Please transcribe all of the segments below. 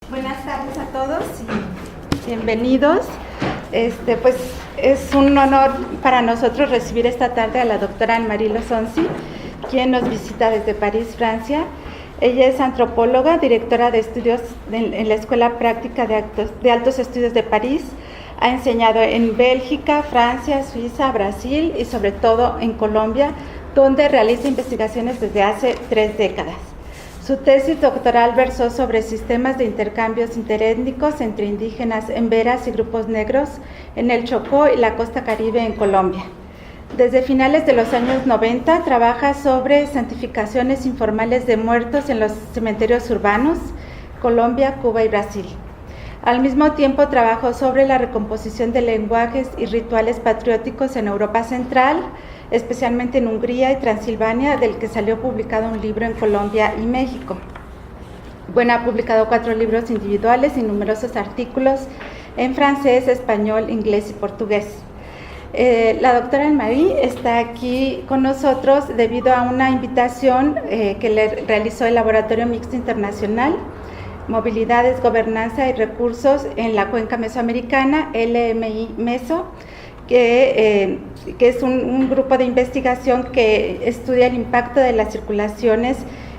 Buenas tardes a todos y bienvenidos. Pues es un honor para nosotros recibir esta tarde a la doctora Anne-Marie Lozonsi, quien nos visita desde París, Francia. Ella es antropóloga, directora de estudios en la Escuela Práctica de Altos Estudios de París. Ha enseñado en Bélgica, Francia, Suiza, Brasil y sobre todo en Colombia, donde realiza investigaciones desde hace 3 décadas. Su tesis doctoral versó sobre sistemas de intercambios interétnicos entre indígenas emberas y grupos negros en el Chocó y la costa caribe en Colombia. Desde finales de los años 90 trabaja sobre santificaciones informales de muertos en los cementerios urbanos, Colombia, Cuba y Brasil. Al mismo tiempo trabajó sobre la recomposición de lenguajes y rituales patrióticos en Europa Central, especialmente en Hungría y Transilvania, del que salió publicado un libro en Colombia y México. Bueno, ha publicado 4 libros individuales y numerosos artículos en francés, español, inglés y portugués. La doctora Anne-Marie está aquí con nosotros debido a una invitación que le realizó el Laboratorio Mixto Internacional, Movilidades, Gobernanza y Recursos en la Cuenca Mesoamericana, LMI Meso, que es un grupo de investigación que estudia el impacto de las circulaciones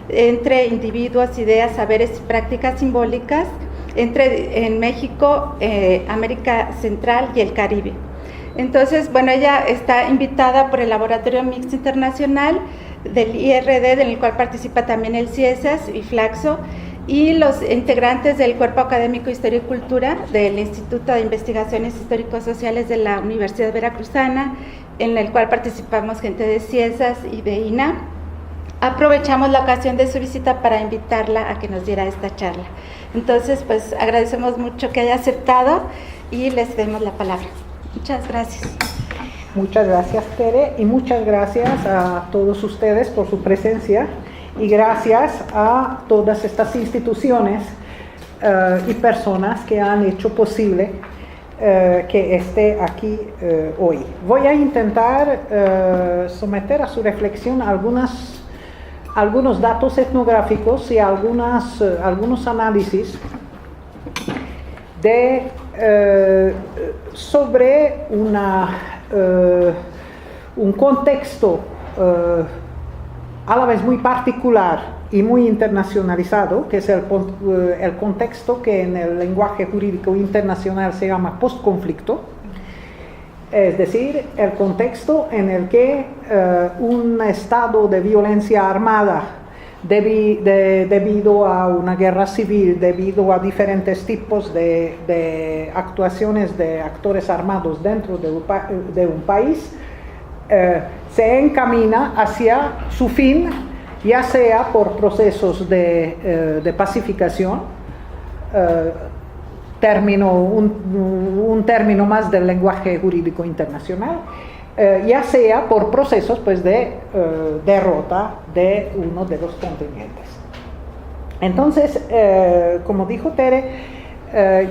entre individuos, ideas, saberes y prácticas simbólicas en México, América Central y el Caribe. Entonces, bueno, ella está invitada por el Laboratorio Mixto Internacional del IRD, en el cual participa también el CIESAS y Flaxo, y los integrantes del Cuerpo Académico Historia y Cultura del Instituto de Investigaciones Histórico-Sociales de la Universidad Veracruzana, en el cual participamos gente de CIESAS y de INA. Aprovechamos la ocasión de su visita para invitarla a que nos diera esta charla. Entonces, pues agradecemos mucho que haya aceptado y les demos la palabra. Muchas gracias. Muchas gracias, Tere, y muchas gracias a todos ustedes por su presencia. Y gracias a todas estas instituciones y personas que han hecho posible que esté aquí hoy. Voy a intentar someter a su reflexión algunos datos etnográficos y algunos análisis sobre un contexto a la vez muy particular y muy internacionalizado, que es el contexto que en el lenguaje jurídico internacional se llama postconflicto, es decir, el contexto en el que un estado de violencia armada debido a una guerra civil, debido a diferentes tipos de actuaciones de actores armados dentro de un país, se encamina hacia su fin, ya sea por procesos de pacificación, un término más del lenguaje jurídico internacional, ya sea por procesos pues, de derrota de uno de los contendientes. Entonces, como dijo Tere,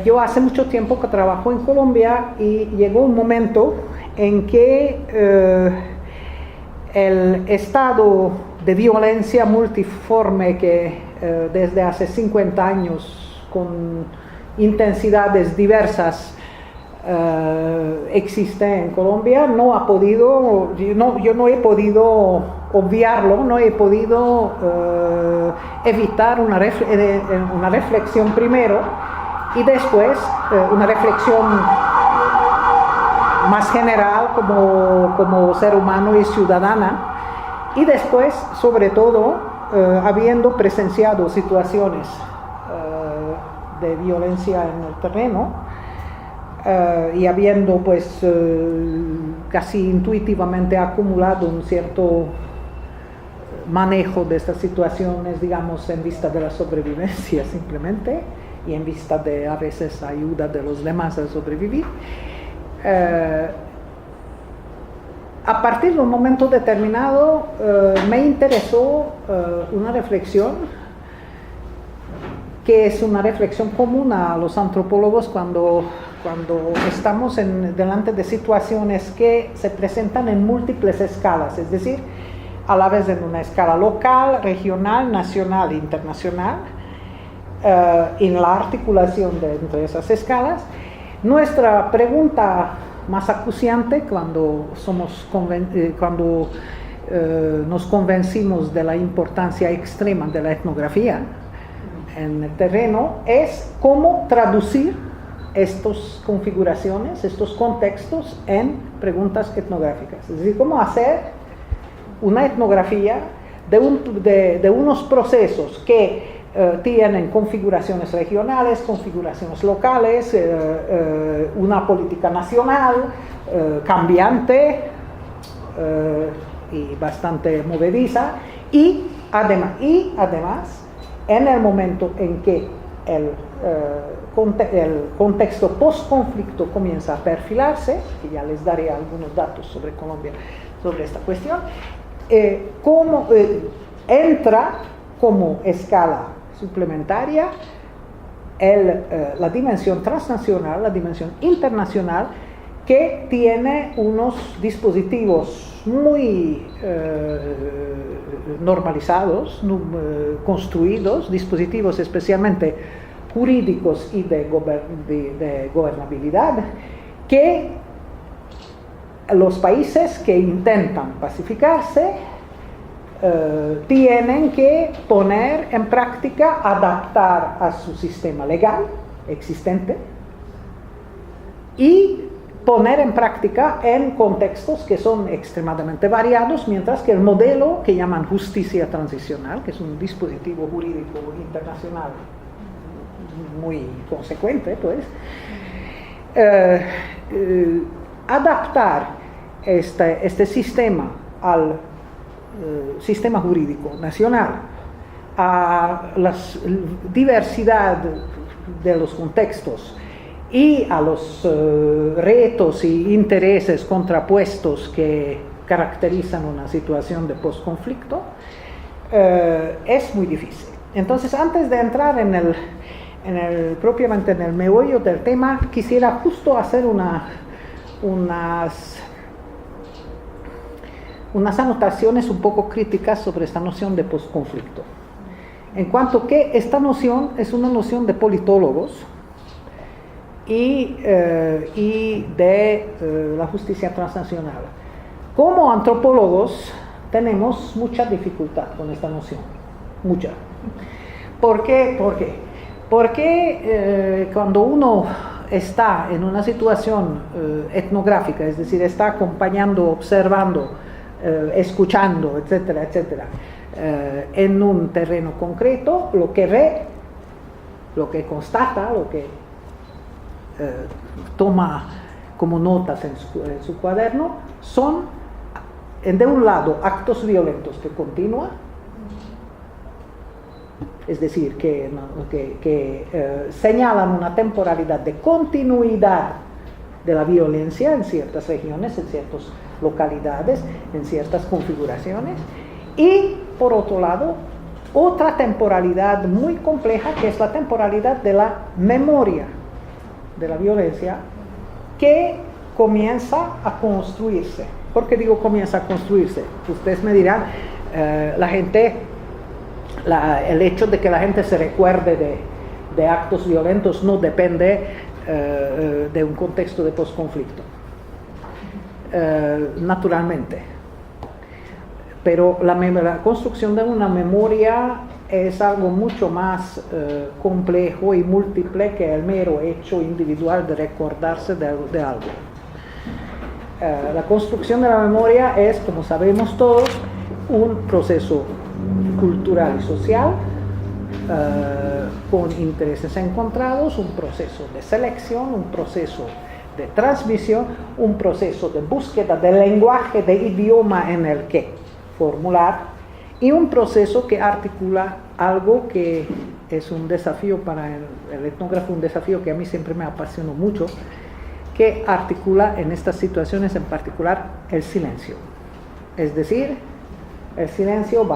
yo hace mucho tiempo que trabajo en Colombia y llegó un momento en que el estado de violencia multiforme que desde hace 50 años con intensidades diversas existe en Colombia, yo no he podido obviarlo, no he podido evitar una reflexión primero y después una reflexión más general como ser humano y ciudadana, y después, sobre todo, habiendo presenciado situaciones de violencia en el terreno y habiendo pues casi intuitivamente acumulado un cierto manejo de estas situaciones, digamos, en vista de la sobrevivencia simplemente, y en vista de a veces ayuda de los demás a sobrevivir. A partir de un momento determinado me interesó una reflexión que es una reflexión común a los antropólogos cuando estamos delante de situaciones que se presentan en múltiples escalas, es decir, a la vez en una escala local, regional, nacional e internacional, en la articulación entre esas escalas. Nuestra pregunta más acuciante cuando nos convencimos de la importancia extrema de la etnografía en el terreno es cómo traducir estas configuraciones, estos contextos en preguntas etnográficas. Es decir, cómo hacer una etnografía de unos procesos que tienen configuraciones regionales, configuraciones locales, una política nacional cambiante y bastante movediza, y además en el momento en que el contexto post-conflicto comienza a perfilarse, que ya les daré algunos datos sobre Colombia sobre esta cuestión, cómo entra como escala suplementaria la dimensión transnacional, la dimensión internacional, que tiene unos dispositivos muy normalizados, construidos, dispositivos especialmente jurídicos y de gobernabilidad, que los países que intentan pacificarse tienen que poner en práctica, adaptar a su sistema legal existente y poner en práctica en contextos que son extremadamente variados, mientras que el modelo que llaman justicia transicional, que es un dispositivo jurídico internacional muy consecuente, pues, adaptar este sistema al sistema jurídico nacional, a la diversidad de los contextos y a los retos y intereses contrapuestos que caracterizan una situación de posconflicto, es muy difícil. Entonces, antes de entrar propiamente en el meollo del tema, quisiera justo hacer unas anotaciones un poco críticas sobre esta noción de posconflicto. En cuanto que esta noción es una noción de politólogos y de la justicia transnacional. Como antropólogos tenemos mucha dificultad con esta noción, mucha. ¿Por qué? Porque cuando uno está en una situación etnográfica, es decir, está acompañando, observando, escuchando, etcétera, etcétera, en un terreno concreto, lo que ve, lo que constata, lo que toma como notas en su cuaderno, son, de un lado, actos violentos que continúan, es decir, que señalan una temporalidad de continuidad de la violencia en ciertas regiones, en ciertas localidades, en ciertas configuraciones, y por otro lado, otra temporalidad muy compleja, que es la temporalidad de la memoria de la violencia, que comienza a construirse. ¿Por qué digo comienza a construirse? Ustedes me dirán, el hecho de que la gente se recuerde de actos violentos no depende de un contexto de posconflicto. Naturalmente. Pero la construcción de una memoria es algo mucho más complejo y múltiple que el mero hecho individual de recordarse de algo. La construcción de la memoria es, como sabemos todos, un proceso cultural y social con intereses encontrados, un proceso de selección, un proceso de transmisión, un proceso de búsqueda del lenguaje, de idioma en el que formular, y un proceso que articula algo que es un desafío para el etnógrafo, un desafío que a mí siempre me apasionó mucho, que articula en estas situaciones en particular el silencio. Es decir, el silencio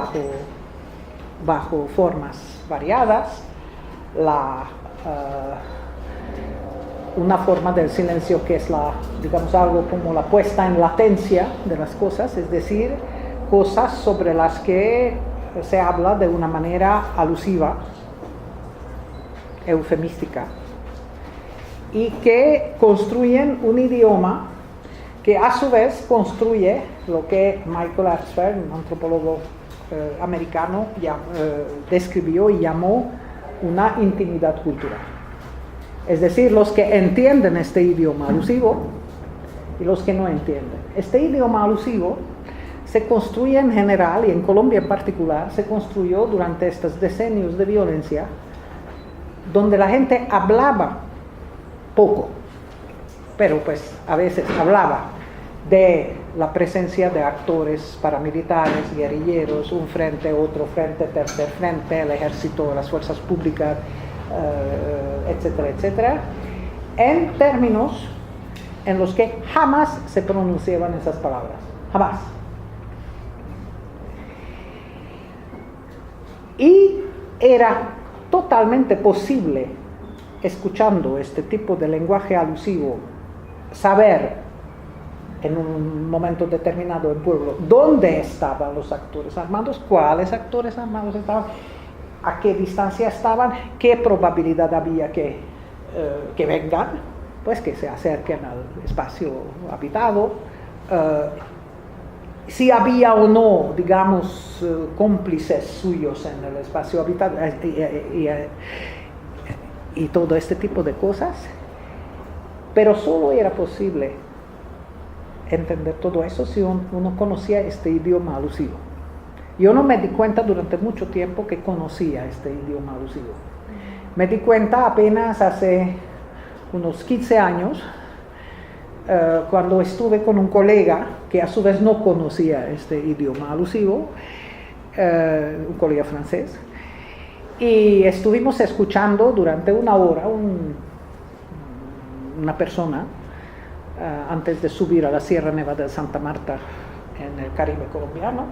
bajo formas variadas, una forma del silencio que es digamos algo como la puesta en latencia de las cosas, es decir, cosas sobre las que se habla de una manera alusiva eufemística y que construyen un idioma que a su vez construye lo que Michael Artsberg, un antropólogo americano, describió y llamó una intimidad cultural. Es decir, los que entienden este idioma alusivo y los que no entienden. Este idioma alusivo se construye en general, y en Colombia en particular, se construyó durante estos decenios de violencia, donde la gente hablaba poco, pero pues a veces hablaba de la presencia de actores paramilitares, guerrilleros, un frente, otro frente, tercer frente, el ejército, las fuerzas públicas, etcétera, etcétera, en términos en los que jamás se pronunciaban esas palabras, jamás. Y era totalmente posible, escuchando este tipo de lenguaje alusivo, saber en un momento determinado el pueblo dónde estaban los actores armados, cuáles actores armados estaban, a qué distancia estaban, qué probabilidad había que vengan, pues que se acerquen al espacio habitado, si había o no, digamos, cómplices suyos en el espacio habitado y todo este tipo de cosas, pero solo era posible entender todo eso si uno conocía este idioma alusivo. Yo no me di cuenta durante mucho tiempo que conocía este idioma alusivo. Me di cuenta apenas hace unos 15 años, cuando estuve con un colega que a su vez no conocía este idioma alusivo, un colega francés, y estuvimos escuchando durante una hora una persona antes de subir a la Sierra Nevada de Santa Marta en el Caribe colombiano,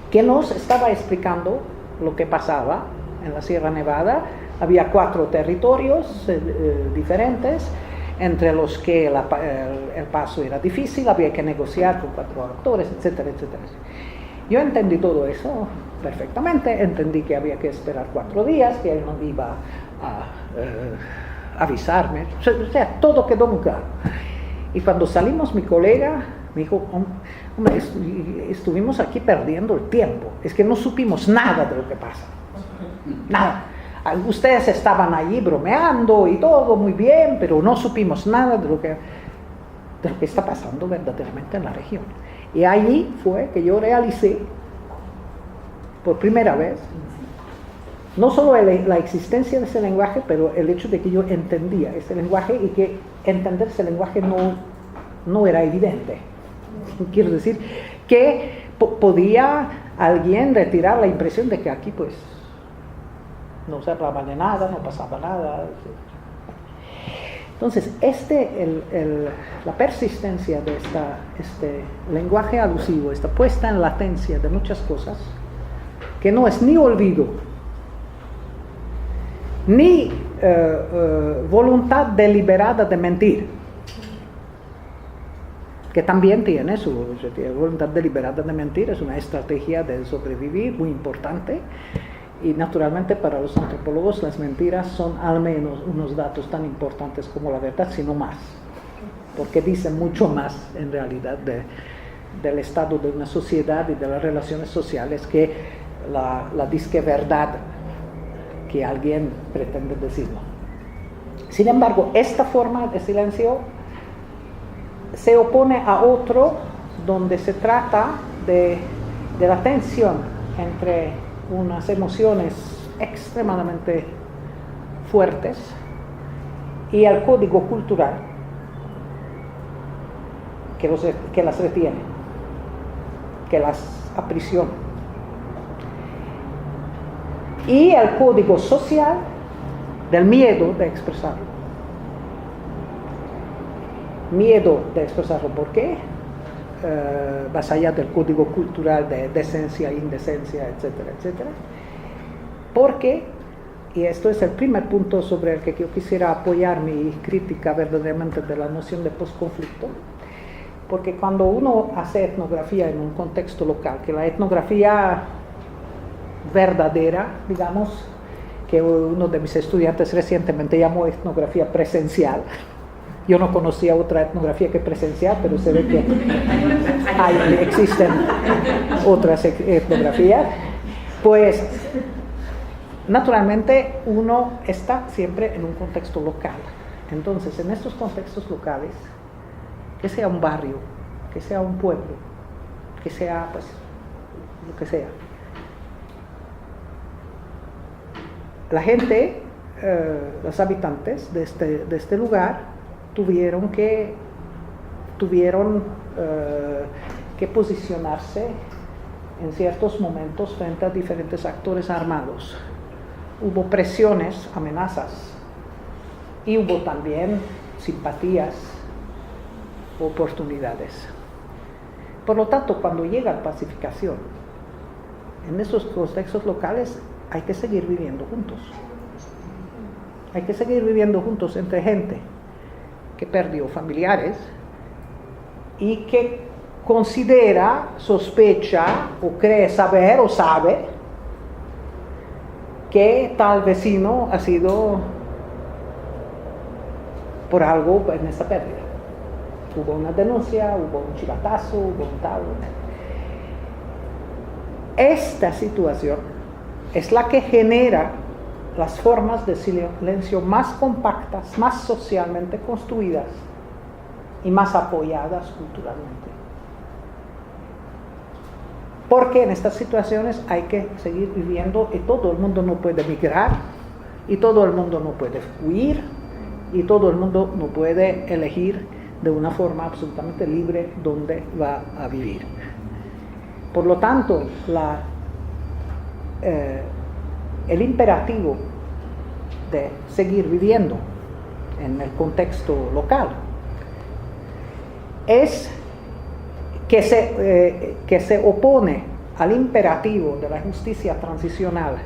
que nos estaba explicando lo que pasaba en la Sierra Nevada. Había 4 territorios diferentes, entre los que el paso era difícil, había que negociar con 4 actores, etcétera, etcétera. Yo entendí todo eso perfectamente, entendí que había que esperar 4 días, que él no iba a avisarme, o sea, todo quedó muy claro. Y cuando salimos, mi colega me dijo, hombre, estuvimos aquí perdiendo el tiempo, es que no supimos nada de lo que pasa, nada. Ustedes estaban allí bromeando y todo muy bien, pero no supimos nada de lo que está pasando verdaderamente en la región. Y allí fue que yo realicé, por primera vez, no solo la existencia de ese lenguaje, pero el hecho de que yo entendía ese lenguaje y que entender ese lenguaje no era evidente. Quiero decir que podía alguien retirar la impresión de que aquí pues no se hablaba de nada, no pasaba nada. Entonces, la persistencia de este lenguaje alusivo, esta puesta en latencia de muchas cosas, que no es ni olvido, ni voluntad deliberada de mentir, que también tiene voluntad deliberada de mentir, es una estrategia de sobrevivir muy importante. Y naturalmente para los antropólogos las mentiras son al menos unos datos tan importantes como la verdad, sino más, porque dicen mucho más en realidad del estado de una sociedad y de las relaciones sociales que la disque verdad que alguien pretende decirlo. Sin embargo, esta forma de silencio se opone a otro donde se trata de la tensión entre unas emociones extremadamente fuertes y el código cultural que las retiene, que las aprisiona, y el código social del miedo de expresarlo. Miedo de expresarlo, ¿por qué? Más allá del código cultural de decencia, indecencia, etcétera, etcétera. Porque, y esto es el primer punto sobre el que yo quisiera apoyar mi crítica verdaderamente de la noción de posconflicto, porque cuando uno hace etnografía en un contexto local, que la etnografía verdadera, digamos, que uno de mis estudiantes recientemente llamó etnografía presencial. Yo no conocía otra etnografía que presencial, pero se ve que existen otras etnografías. Pues, naturalmente, uno está siempre en un contexto local. Entonces, en estos contextos locales, que sea un barrio, que sea un pueblo, que sea, pues, lo que sea, la gente, los habitantes de este lugar, tuvieron que posicionarse en ciertos momentos frente a diferentes actores armados. Hubo presiones, amenazas, y hubo también simpatías, oportunidades. Por lo tanto, cuando llega la pacificación, en esos contextos locales hay que seguir viviendo juntos. Hay que seguir viviendo juntos entre gente que perdió familiares y que considera, sospecha o cree saber o sabe que tal vecino ha sido por algo en esta pérdida. Hubo una denuncia, hubo un chivatazo, hubo un tal. Esta situación es la que genera las formas de silencio más compactas, más socialmente construidas y más apoyadas culturalmente. Porque en estas situaciones hay que seguir viviendo y todo el mundo no puede migrar, y todo el mundo no puede huir, y todo el mundo no puede elegir de una forma absolutamente libre dónde va a vivir. Por lo tanto, el imperativo de seguir viviendo en el contexto local es que se opone al imperativo de la justicia transicional,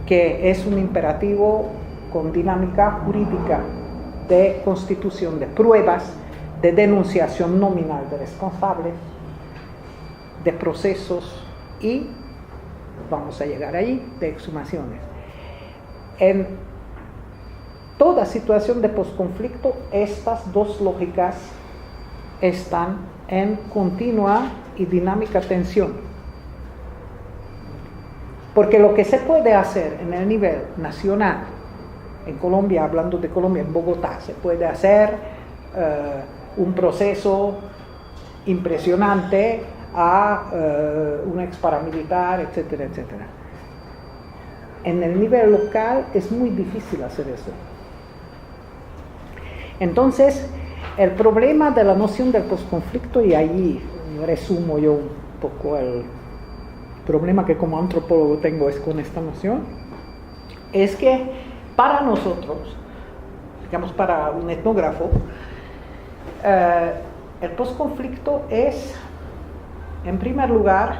que es un imperativo con dinámica jurídica de constitución de pruebas, de denunciación nominal de responsables, de procesos y, vamos a llegar ahí, de exhumaciones. En toda situación de posconflicto, estas dos lógicas están en continua y dinámica tensión. Porque lo que se puede hacer en el nivel nacional, en Colombia, hablando de Colombia, en Bogotá, se puede hacer un proceso impresionante a un ex paramilitar, etcétera, etcétera. En el nivel local es muy difícil hacer eso. Entonces, el problema de la noción del posconflicto, y ahí resumo yo un poco el problema que como antropólogo tengo es con esta noción, es que para nosotros, digamos para un etnógrafo, el posconflicto es, en primer lugar,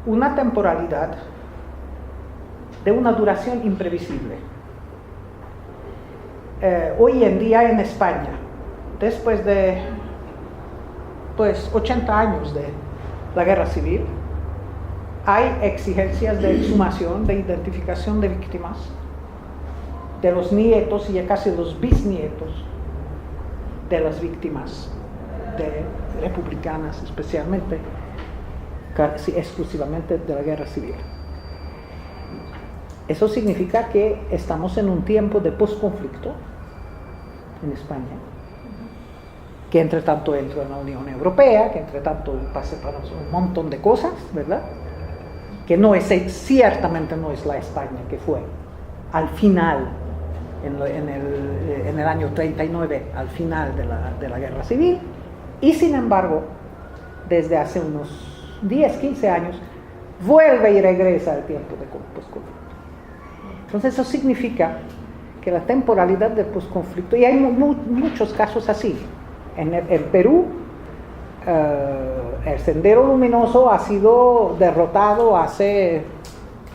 una temporalidad de una duración imprevisible. Hoy en día en España, después de 80 años de la guerra civil, hay exigencias de exhumación, de identificación de víctimas, de los nietos y ya casi los bisnietos de las víctimas republicanas, especialmente, casi exclusivamente de la guerra civil. Eso significa que estamos en un tiempo de posconflicto en España, que entre tanto entró en la Unión Europea, que entre tanto pasa para un montón de cosas, ¿verdad? Que ciertamente no es la España que fue al final, en el año 39, al final de la guerra civil, y sin embargo, desde hace unos 10, 15 años, vuelve y regresa al tiempo de posconflicto. Entonces eso significa que la temporalidad del posconflicto, y hay muchos casos así. En Perú, el Sendero Luminoso ha sido derrotado hace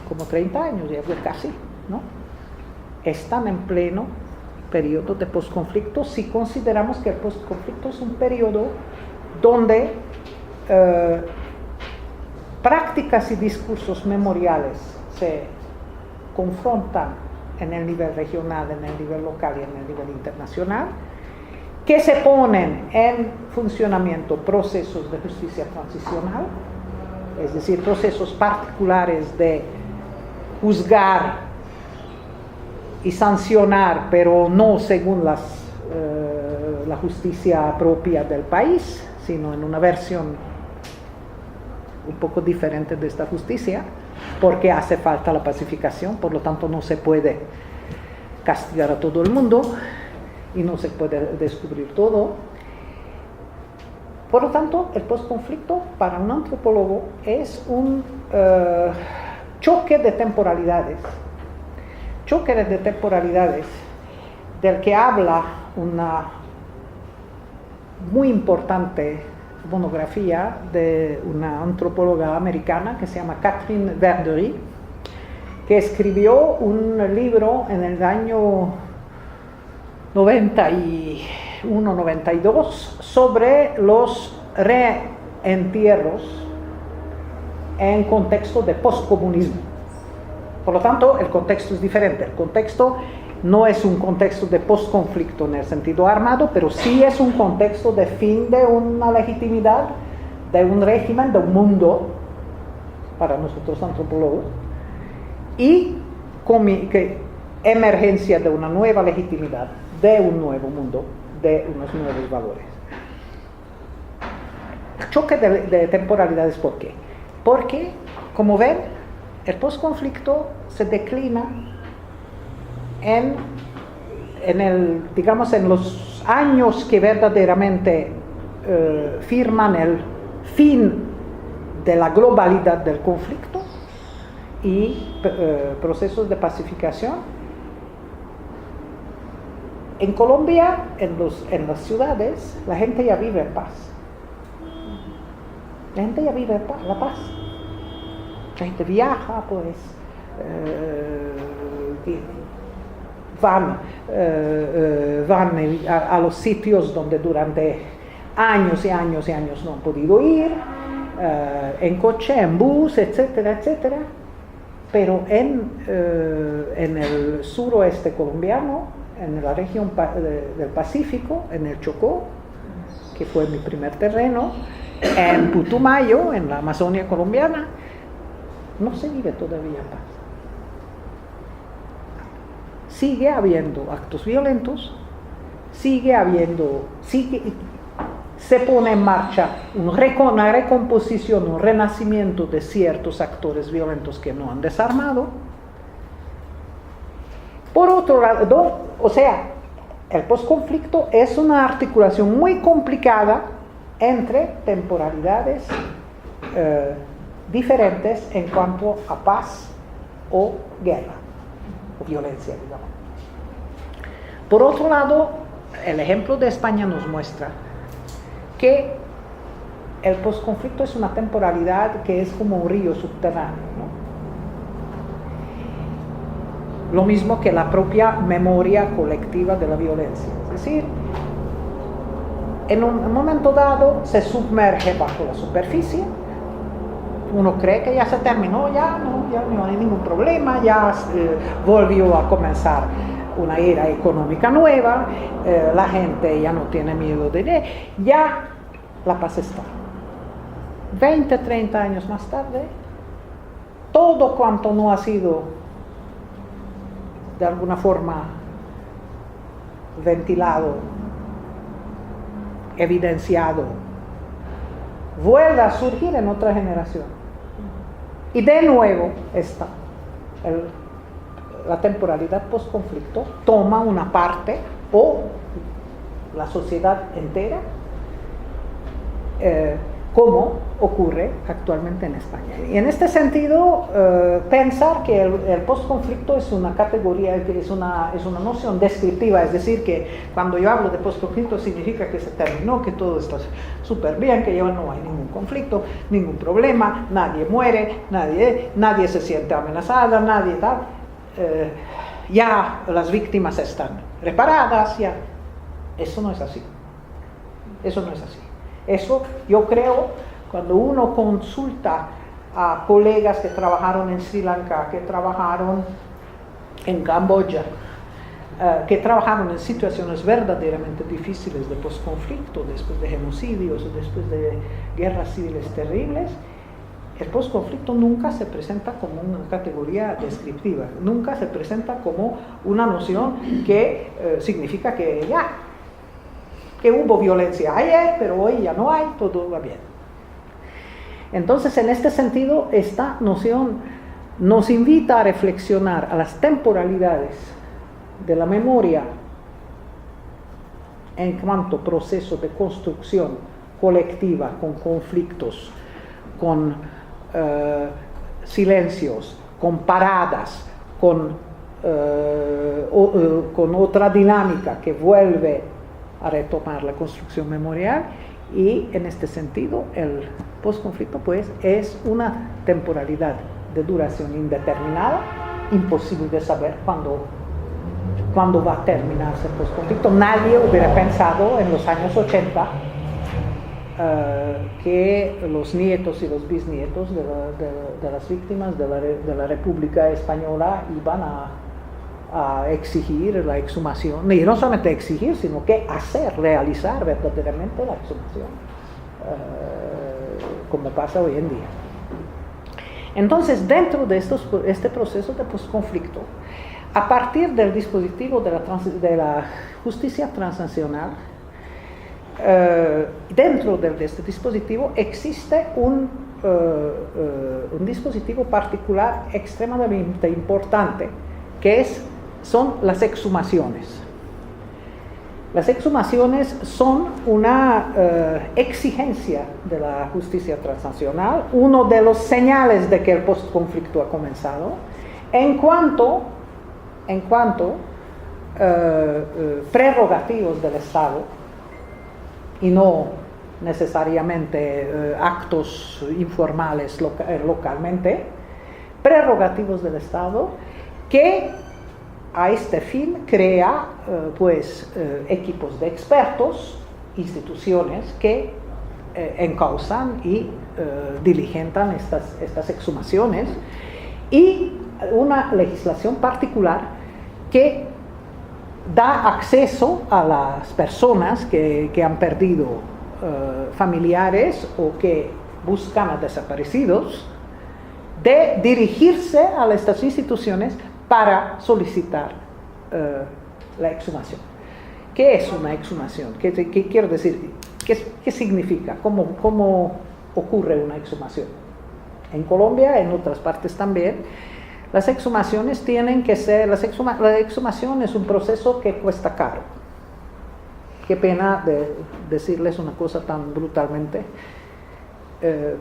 como 30 años, ya fue casi, ¿no? Están en pleno periodo de posconflicto si consideramos que el posconflicto es un periodo donde prácticas y discursos memoriales se confrontan en el nivel regional, en el nivel local y en el nivel internacional, que se ponen en funcionamiento procesos de justicia transicional, es decir, procesos particulares de juzgar y sancionar, pero no según la justicia propia del país, sino en una versión un poco diferente de esta justicia, porque hace falta la pacificación, por lo tanto no se puede castigar a todo el mundo y no se puede descubrir todo. Por lo tanto, el posconflicto para un antropólogo es un choque de temporalidades del que habla una muy importante monografía de una antropóloga americana que se llama Catherine Verdery, que escribió un libro en el año 91-92 sobre los reentierros en contexto de postcomunismo. Por lo tanto, el contexto es diferente. El contexto no es un contexto de postconflicto en el sentido armado, pero sí es un contexto de fin de una legitimidad, de un régimen, de un mundo, para nosotros antropólogos, y emergencia de una nueva legitimidad, de un nuevo mundo, de unos nuevos valores. Choque de temporalidades, ¿por qué? Porque, como ven, el posconflicto se declina en los años que verdaderamente firman el fin de la globalidad del conflicto y procesos de pacificación. En Colombia, en las ciudades, la gente ya vive en paz. La gente ya vive la paz. La gente viaja, pues, van a los sitios donde durante años y años y años no han podido ir, en coche, en bus, etcétera, etcétera. Pero en el suroeste colombiano, en la región del Pacífico, en el Chocó, que fue mi primer terreno, en Putumayo, en la Amazonia colombiana, no se vive todavía en paz. Sigue habiendo actos violentos, se pone en marcha una recomposición, un renacimiento de ciertos actores violentos que no han desarmado. Por otro lado, o sea, el posconflicto es una articulación muy complicada entre temporalidades diferentes en cuanto a paz o guerra, o violencia, digamos. Por otro lado, el ejemplo de España nos muestra que el posconflicto es una temporalidad que es como un río subterráneo, ¿no? Lo mismo que la propia memoria colectiva de la violencia. Es decir, en un momento dado se sumerge bajo la superficie, uno cree que ya se terminó, ya no hay ningún problema, ya volvió a comenzar una era económica nueva, la gente ya no tiene miedo ya la paz está. 20, 30 años más tarde, todo cuanto no ha sido de alguna forma ventilado, evidenciado, vuelve a surgir en otra generación. Y de nuevo está la temporalidad postconflicto, toma una parte o la sociedad entera, como ocurre actualmente en España. Y en este sentido, pensar que el postconflicto es una categoría, que es una noción descriptiva, es decir, que cuando yo hablo de postconflicto significa que se terminó, que todo está súper bien, que ya no hay ningún conflicto, ningún problema, nadie muere, nadie se siente amenazada, nadie tal, ya las víctimas están reparadas, ya. Eso no es así. Eso, yo creo, cuando uno consulta a colegas que trabajaron en Sri Lanka, que trabajaron en Camboya, que trabajaron en situaciones verdaderamente difíciles de posconflicto, después de genocidios, después de guerras civiles terribles. El posconflicto nunca se presenta como una categoría descriptiva, nunca se presenta como una noción que significa que que hubo violencia ayer, pero hoy ya no hay, todo va bien. Entonces, en este sentido, esta noción nos invita a reflexionar a las temporalidades de la memoria en cuanto proceso de construcción colectiva, con conflictos, con silencios, con paradas, con otra dinámica que vuelve a retomar la construcción memorial. Y en este sentido el posconflicto pues es una temporalidad de duración indeterminada, imposible de saber cuándo va a terminarse el posconflicto. Nadie hubiera pensado en los años 80 que los nietos y los bisnietos de las víctimas de la República Española iban a exigir la exhumación, y no solamente exigir, sino que realizar verdaderamente la exhumación, como pasa hoy en día. Entonces, dentro de este proceso de posconflicto, a partir del dispositivo de la justicia transnacional, dentro de este dispositivo existe un dispositivo particular extremadamente importante, que son las exhumaciones. Las exhumaciones son una exigencia de la justicia transnacional, uno de los señales de que el postconflicto ha comenzado, en cuanto prerrogativos del Estado, y no necesariamente actos informales localmente, prerrogativos del Estado, que a este fin crea equipos de expertos, instituciones que encauzan y diligentan estas exhumaciones, y una legislación particular que da acceso a las personas que han perdido familiares o que buscan a desaparecidos de dirigirse a estas instituciones para solicitar la exhumación. ¿Qué es una exhumación? ¿Qué quiero decir? ¿Qué significa? ¿Cómo ocurre una exhumación? En Colombia, en otras partes también, las exhumaciones tienen que ser... La exhumación es un proceso que cuesta caro. Qué pena de decirles una cosa tan brutalmente,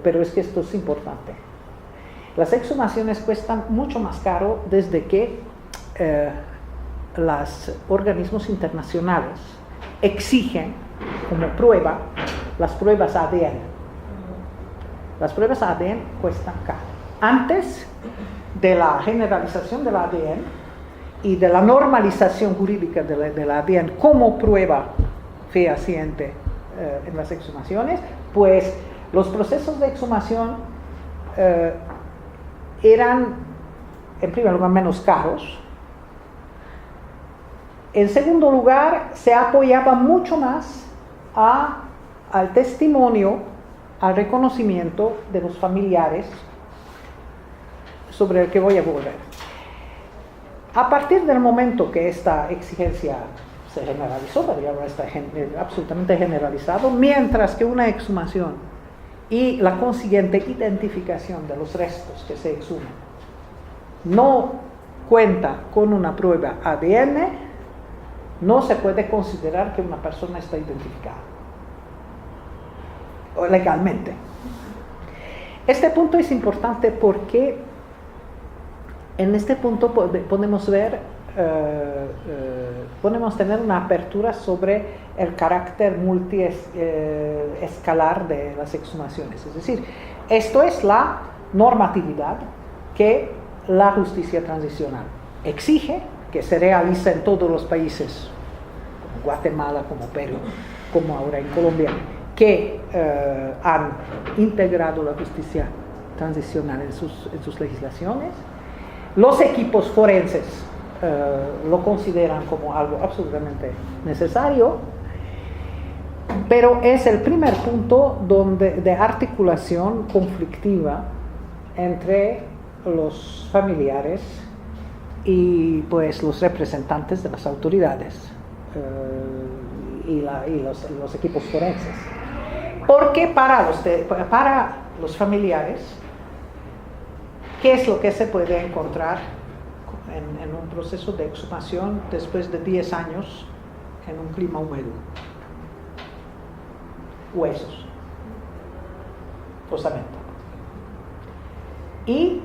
pero es que esto es importante. Las exhumaciones cuestan mucho más caro desde que los organismos internacionales exigen como prueba las pruebas ADN. Las pruebas ADN cuestan caro. Antes de la generalización del ADN y de la normalización jurídica del ADN como prueba fehaciente en las exhumaciones, pues los procesos de exhumación eran, en primer lugar, menos caros. En segundo lugar, se apoyaba mucho más al testimonio, al reconocimiento de los familiares, sobre el que voy a volver. A partir del momento que esta exigencia se generalizó, pero ahora está absolutamente generalizado, mientras que una exhumación y la consiguiente identificación de los restos que se exhuman no cuenta con una prueba ADN, no se puede considerar que una persona está identificada legalmente. Este punto es importante porque en este punto podemos tener una apertura sobre el carácter multiescalar de las exhumaciones. Es decir, esto es la normatividad que la justicia transicional exige que se realice en todos los países, como Guatemala, como Perú, como ahora en Colombia, que han integrado la justicia transicional en sus legislaciones. Los equipos forenses lo consideran como algo absolutamente necesario, pero es el primer punto de articulación conflictiva entre los familiares y pues los representantes de las autoridades y los equipos forenses. Porque para los familiares, ¿qué es lo que se puede encontrar en un proceso de exhumación después de 10 años en un clima húmedo? Huesos, osamenta y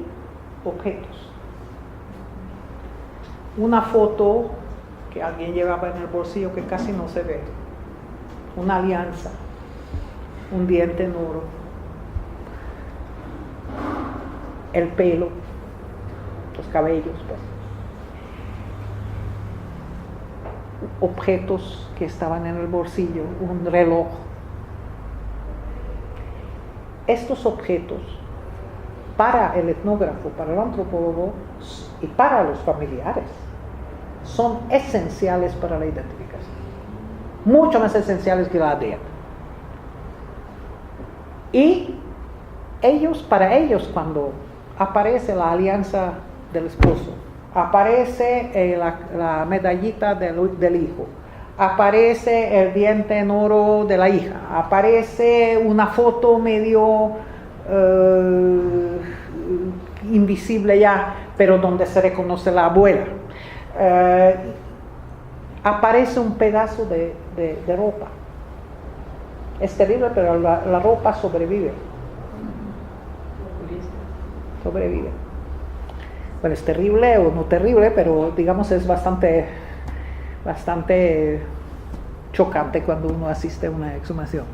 objetos. Una foto que alguien llevaba en el bolsillo que casi no se ve, una alianza, un diente en oro, el pelo, los cabellos, pues. Objetos que estaban en el bolsillo, un reloj. Estos objetos, para el etnógrafo, para el antropólogo y para los familiares, son esenciales para la identificación, mucho más esenciales que la ADN. Y para ellos, cuando aparece la alianza del esposo, aparece la medallita del hijo, aparece el diente en oro de la hija, aparece una foto medio invisible ya, pero donde se reconoce la abuela, aparece un pedazo de ropa. Es terrible, pero la ropa sobrevive. Bueno, es terrible o no terrible, pero digamos es bastante chocante cuando uno asiste a una exhumación.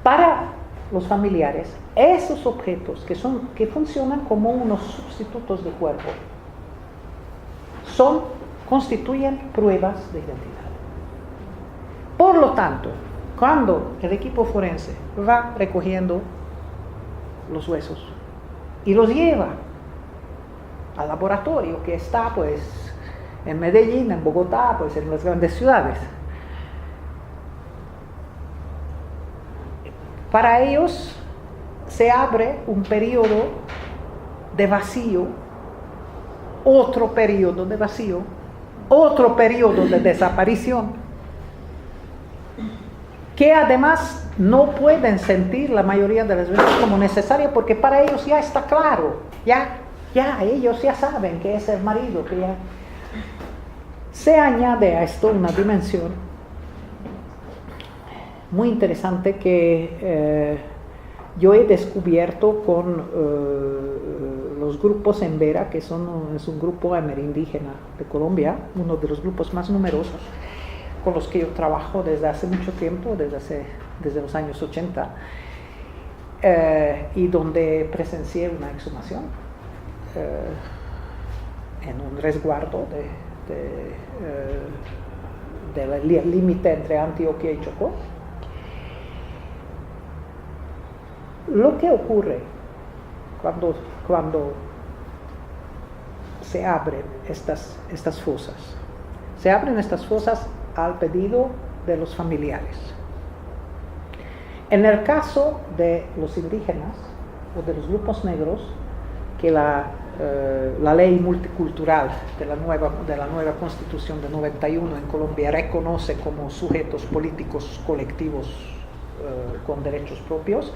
Para los familiares, esos objetos que funcionan como unos sustitutos de cuerpo constituyen pruebas de identidad. Por lo tanto, cuando el equipo forense va recogiendo los huesos y los lleva al laboratorio que está pues en Medellín, en Bogotá, pues en las grandes ciudades, para ellos se abre un periodo de vacío, otro periodo de vacío, otro periodo de desaparición, que además no pueden sentir la mayoría de las veces como necesario, porque para ellos ya está claro, ya ellos ya saben que es el marido, que ya. Se añade a esto una dimensión muy interesante que yo he descubierto con los grupos Embera, que es un grupo amerindígena de Colombia, uno de los grupos más numerosos con los que yo trabajo desde hace mucho tiempo, desde los años 80, y donde presencié una exhumación en un resguardo del límite entre Antioquia y Chocó. Lo que ocurre cuando se abren estas fosas, se abren estas fosas al pedido de los familiares. En el caso de los indígenas o de los grupos negros, que la ley multicultural de la nueva Constitución de 91 en Colombia reconoce como sujetos políticos colectivos con derechos propios,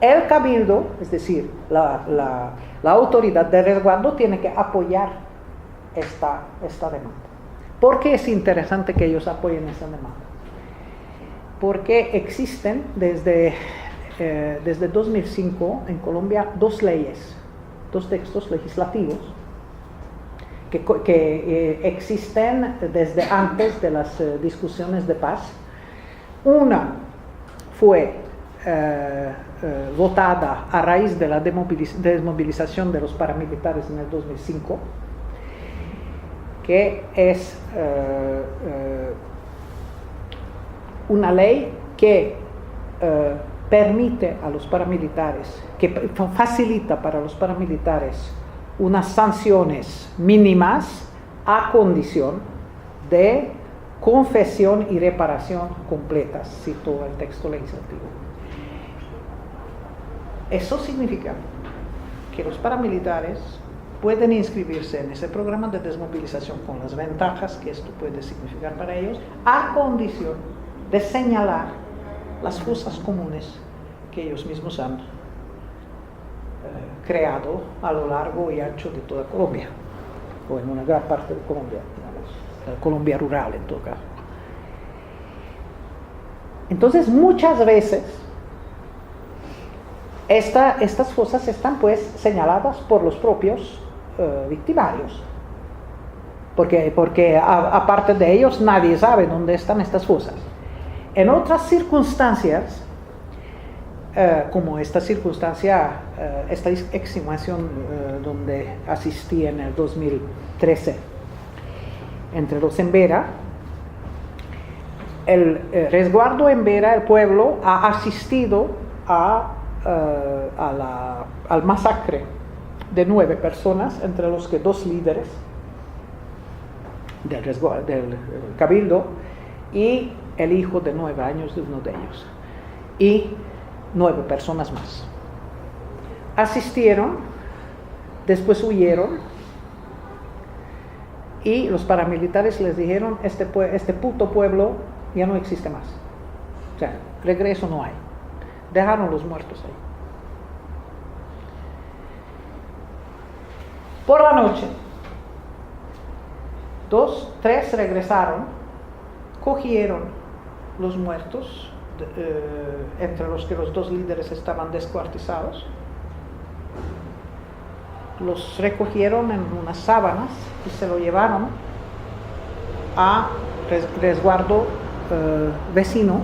el cabildo, es decir, la autoridad de resguardo, tiene que apoyar esta demanda. ¿Por qué es interesante que ellos apoyen esa demanda? Porque existen desde 2005 en Colombia dos textos legislativos que existen desde antes de las discusiones de paz. Una fue votada a raíz de la desmovilización de los paramilitares en el 2005, que es una ley que permite a los paramilitares, que facilita para los paramilitares unas sanciones mínimas a condición de confesión y reparación completas, cito el texto legislativo. Eso significa que los paramilitares pueden inscribirse en ese programa de desmovilización con las ventajas que esto puede significar para ellos, a condición de señalar las fosas comunes que ellos mismos han creado a lo largo y ancho de toda Colombia, o en una gran parte de Colombia, digamos, Colombia rural en todo caso. Entonces, muchas veces estas fosas están pues señaladas por los propios victimarios, porque aparte de ellos nadie sabe dónde están estas fosas. En otras circunstancias, como esta circunstancia, esta exhumación donde asistí en el 2013 entre los Embera, el resguardo Embera, el pueblo, ha asistido al masacre de 9 personas, entre los que 2 líderes del cabildo y el hijo de 9 años de uno de ellos, y 9 personas más. Asistieron, después huyeron, y los paramilitares les dijeron: este puto pueblo ya no existe más, o sea, regreso no hay. Dejaron los muertos ahí. Por la noche, 2, 3 regresaron, cogieron los muertos, entre los que los 2 líderes estaban descuartizados, los recogieron en unas sábanas y se lo llevaron a resguardo vecino,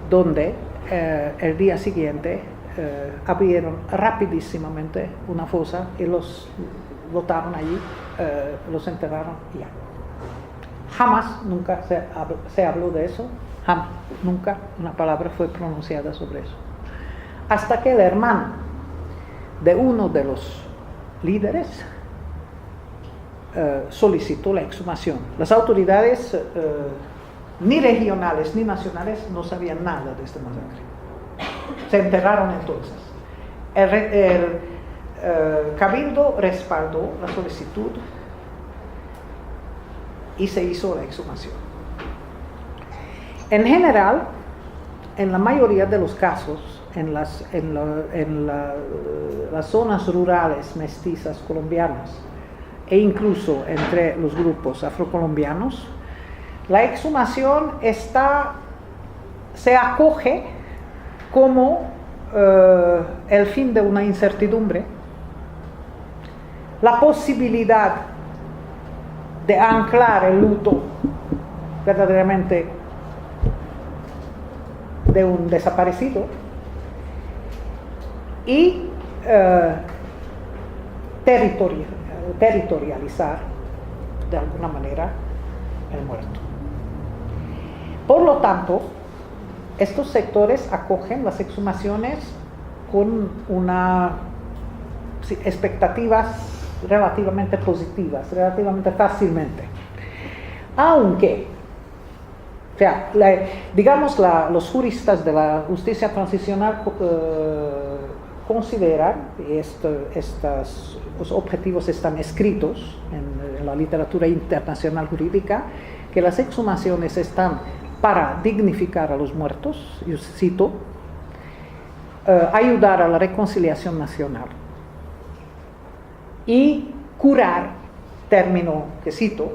donde el día siguiente abrieron rapidísimamente una fosa y los botaron allí, los enterraron y ya. Jamás, nunca se habló de eso, jamás, nunca una palabra fue pronunciada sobre eso. Hasta que el hermano de uno de los líderes solicitó la exhumación. Las autoridades ni regionales ni nacionales no sabían nada de este masacre. Se enteraron entonces. El cabildo respaldó la solicitud y se hizo la exhumación. En general, en la mayoría de los casos, en las zonas rurales mestizas colombianas e incluso entre los grupos afrocolombianos, la exhumación se acoge como el fin de una incertidumbre, la posibilidad de anclar el luto verdaderamente de un desaparecido y territorializar de alguna manera el muerto. Por lo tanto, estos sectores acogen las exhumaciones con expectativas relativamente positivas, relativamente fácilmente. Aunque, o sea, los juristas de la justicia transicional consideran, y los objetivos están escritos en la literatura internacional jurídica, que las exhumaciones están para dignificar a los muertos, yo cito, ayudar a la reconciliación nacional y curar, término que cito,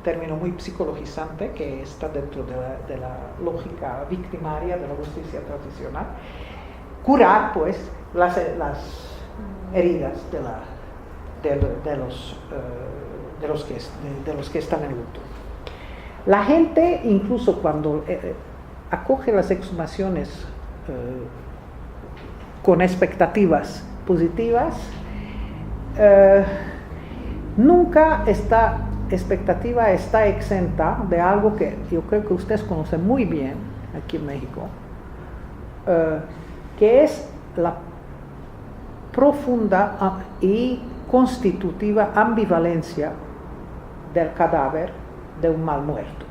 término muy psicologizante que está dentro de la lógica victimaria de la justicia transicional, curar pues las heridas de los que están en luto. La gente, incluso cuando acoge las exhumaciones con expectativas positivas, nunca esta expectativa está exenta de algo que yo creo que ustedes conocen muy bien aquí en México, que es la profunda y constitutiva ambivalencia del cadáver de un mal muerto.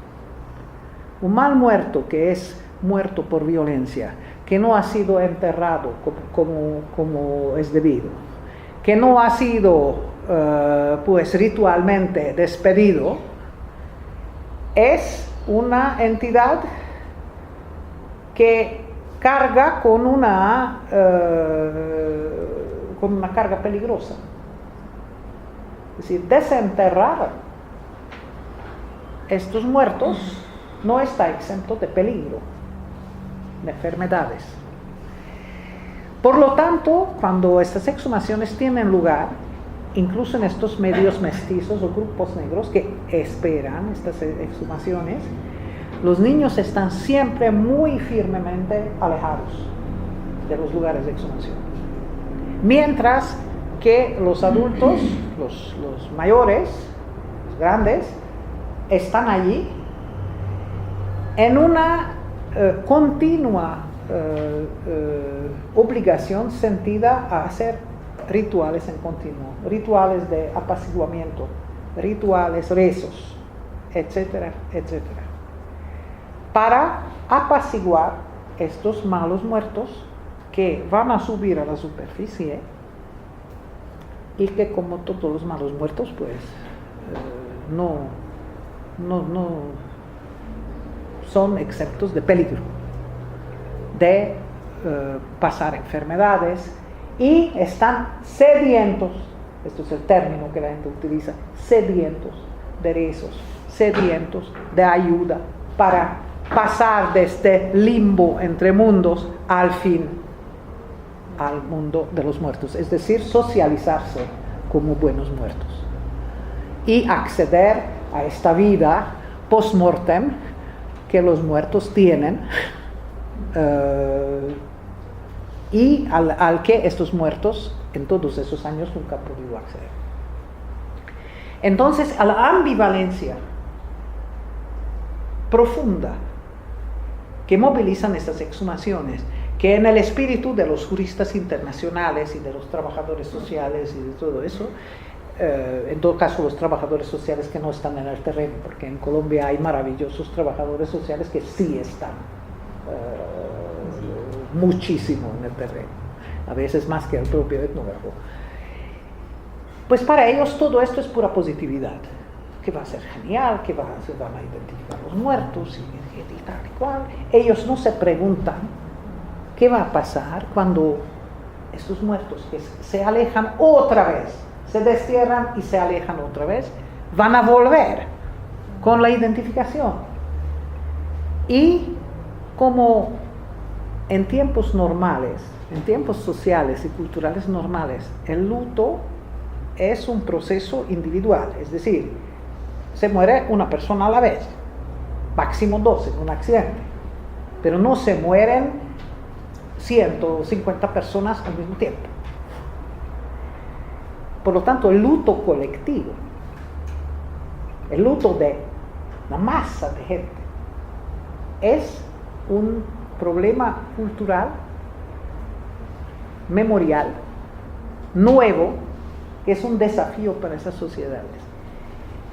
Un mal muerto que es muerto por violencia, que no ha sido enterrado como es debido, que no ha sido pues ritualmente despedido, es una entidad que carga con una carga peligrosa. Es decir, desenterrar estos muertos no está exento de peligro, de enfermedades. Por lo tanto, cuando estas exhumaciones tienen lugar, incluso en estos medios mestizos o grupos negros que esperan estas exhumaciones, los niños están siempre muy firmemente alejados de los lugares de exhumación. Mientras que los adultos, los mayores, los grandes, están allí en una continua obligación sentida a hacer rituales en continuo, rituales de apaciguamiento, rituales, rezos, etcétera, etcétera, para apaciguar estos malos muertos que van a subir a la superficie y que, como todos los malos muertos, pues no son exentos de peligro, de pasar enfermedades, y están sedientos, esto es el término que la gente utiliza, sedientos de rezos, sedientos de ayuda para pasar de este limbo entre mundos al fin al mundo de los muertos, es decir, socializarse como buenos muertos y acceder a esta vida post-mortem que los muertos tienen y al que estos muertos en todos esos años nunca han podido acceder. Entonces, a la ambivalencia profunda que movilizan estas exhumaciones, que en el espíritu de los juristas internacionales y de los trabajadores sociales y de todo eso, en todo caso los trabajadores sociales que no están en el terreno, porque en Colombia hay maravillosos trabajadores sociales que sí están muchísimo en el terreno, a veces más que el propio etnógrafo. Pues para ellos todo esto es pura positividad, que va a ser genial, que se van a identificar los muertos y tal y cual. Ellos no se preguntan qué va a pasar cuando estos muertos que se alejan otra vez, se destierran y se alejan otra vez, van a volver con la identificación. Y como en tiempos normales, en tiempos sociales y culturales normales, el luto es un proceso individual, es decir, se muere una persona a la vez, máximo 2 en un accidente, pero no se mueren 150 personas al mismo tiempo. Por lo tanto, el luto colectivo, el luto de una masa de gente, es un problema cultural, memorial, nuevo, que es un desafío para esas sociedades.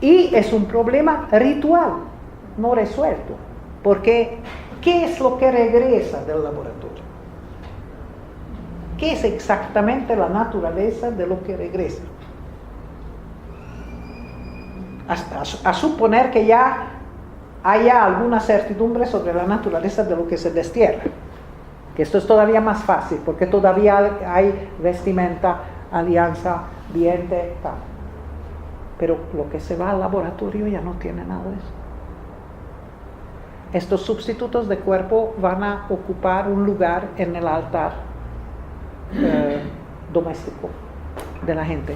Y es un problema ritual, no resuelto, porque ¿qué es lo que regresa del laboratorio? ¿Qué es exactamente la naturaleza de lo que regresa? A suponer que ya haya alguna certidumbre sobre la naturaleza de lo que se destierra, que esto es todavía más fácil, porque todavía hay vestimenta, alianza, diente, tal. Pero lo que se va al laboratorio ya no tiene nada de eso. Estos sustitutos de cuerpo van a ocupar un lugar en el altar doméstico de la gente,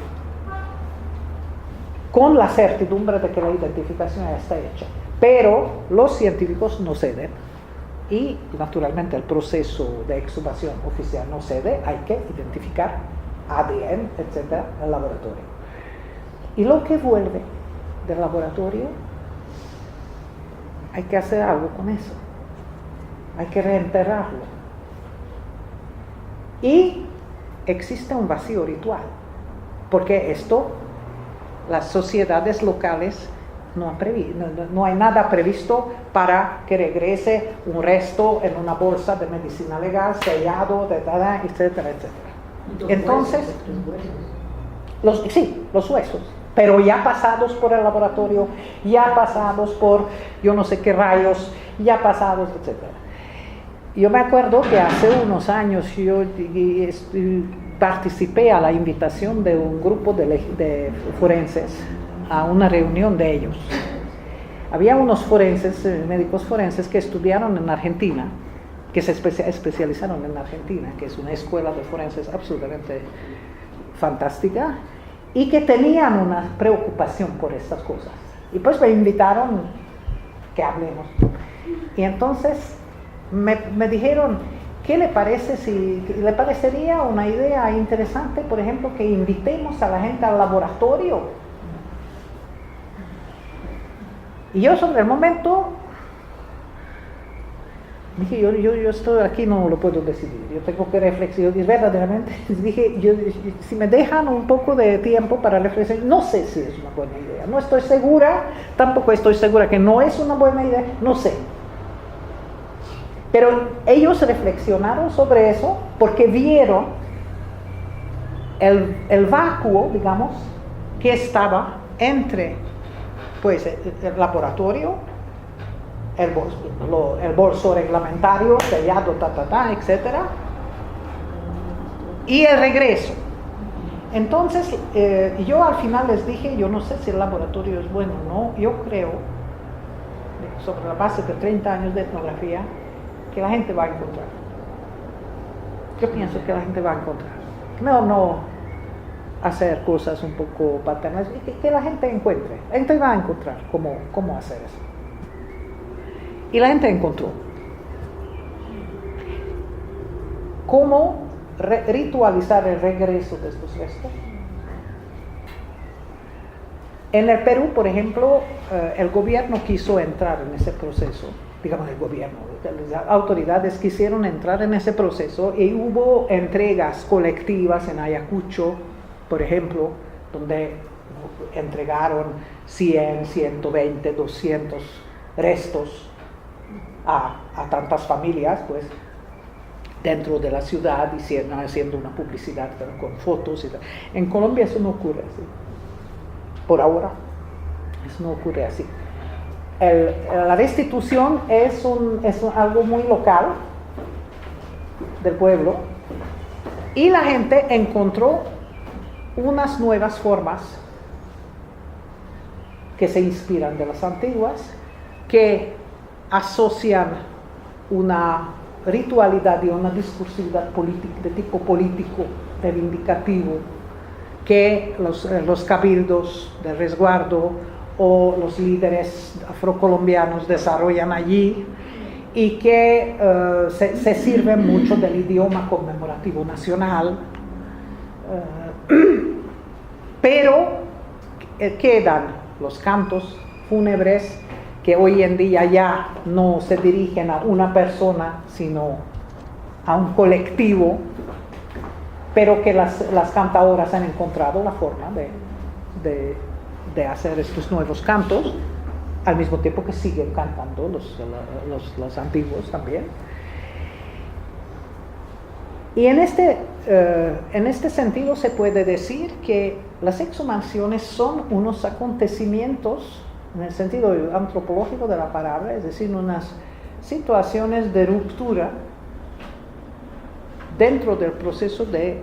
con la certidumbre de que la identificación ya está hecha. Pero los científicos no ceden y naturalmente el proceso de exhumación oficial no cede, hay que identificar ADN, etcétera, en el laboratorio. Y lo que vuelve del laboratorio, hay que hacer algo con eso, hay que reenterrarlo. Y existe un vacío ritual, porque esto, las sociedades locales no hay nada previsto para que regrese un resto en una bolsa de medicina legal, sellado, etcétera, etcétera. Entonces, los huesos, pero ya pasados por el laboratorio, ya pasados por yo no sé qué rayos, ya pasados, etcétera. Yo me acuerdo que hace unos años yo participé a la invitación de un grupo de forenses a una reunión de ellos. Había unos forenses, médicos forenses que estudiaron en Argentina, que se especializaron en Argentina, que es una escuela de forenses absolutamente fantástica, y que tenían una preocupación por estas cosas. Y pues me invitaron que hablemos. Y entonces me dijeron, ¿qué le parece si le parecería una idea interesante, por ejemplo, que invitemos a la gente al laboratorio? Y yo sobre el momento dije, yo estoy aquí, no lo puedo decidir, yo tengo que reflexionar. Y verdaderamente dije, si me dejan un poco de tiempo para reflexionar, no sé si es una buena idea, no estoy segura, tampoco estoy segura que no es una buena idea, no sé. Pero ellos reflexionaron sobre eso porque vieron el vacuo, digamos, que estaba entre pues, el laboratorio, el bolso reglamentario, sellado, etc. Y el regreso. Entonces, yo al final les dije, yo no sé si el laboratorio es bueno o no, yo creo, sobre la base de 30 años de etnografía, que la gente va a encontrar. Yo pienso que la gente va a encontrar. No hacer cosas un poco paternales, que la gente encuentre. La gente va a encontrar cómo hacer eso. Y la gente encontró. ¿Cómo ritualizar el regreso de estos restos? En el Perú, por ejemplo, el gobierno quiso entrar en ese proceso. Digamos, el gobierno, las autoridades quisieron entrar en ese proceso y hubo entregas colectivas en Ayacucho, por ejemplo, donde entregaron 100, 120, 200 restos a tantas familias, pues, dentro de la ciudad, haciendo una publicidad, pero con fotos y tal. En Colombia eso no ocurre así. Por ahora, eso no ocurre así. La restitución es algo muy local del pueblo, y la gente encontró unas nuevas formas que se inspiran de las antiguas, que asocian una ritualidad y una discursividad de tipo político, reivindicativo, que los cabildos de resguardo o los líderes afrocolombianos desarrollan allí, y que se sirven mucho del idioma conmemorativo nacional, pero quedan los cantos fúnebres, que hoy en día ya no se dirigen a una persona, sino a un colectivo, pero que las cantadoras han encontrado la forma de hacer estos nuevos cantos, al mismo tiempo que siguen cantando los antiguos también. Y en este sentido se puede decir que las exhumaciones son unos acontecimientos, en el sentido antropológico de la palabra, es decir, unas situaciones de ruptura dentro del proceso de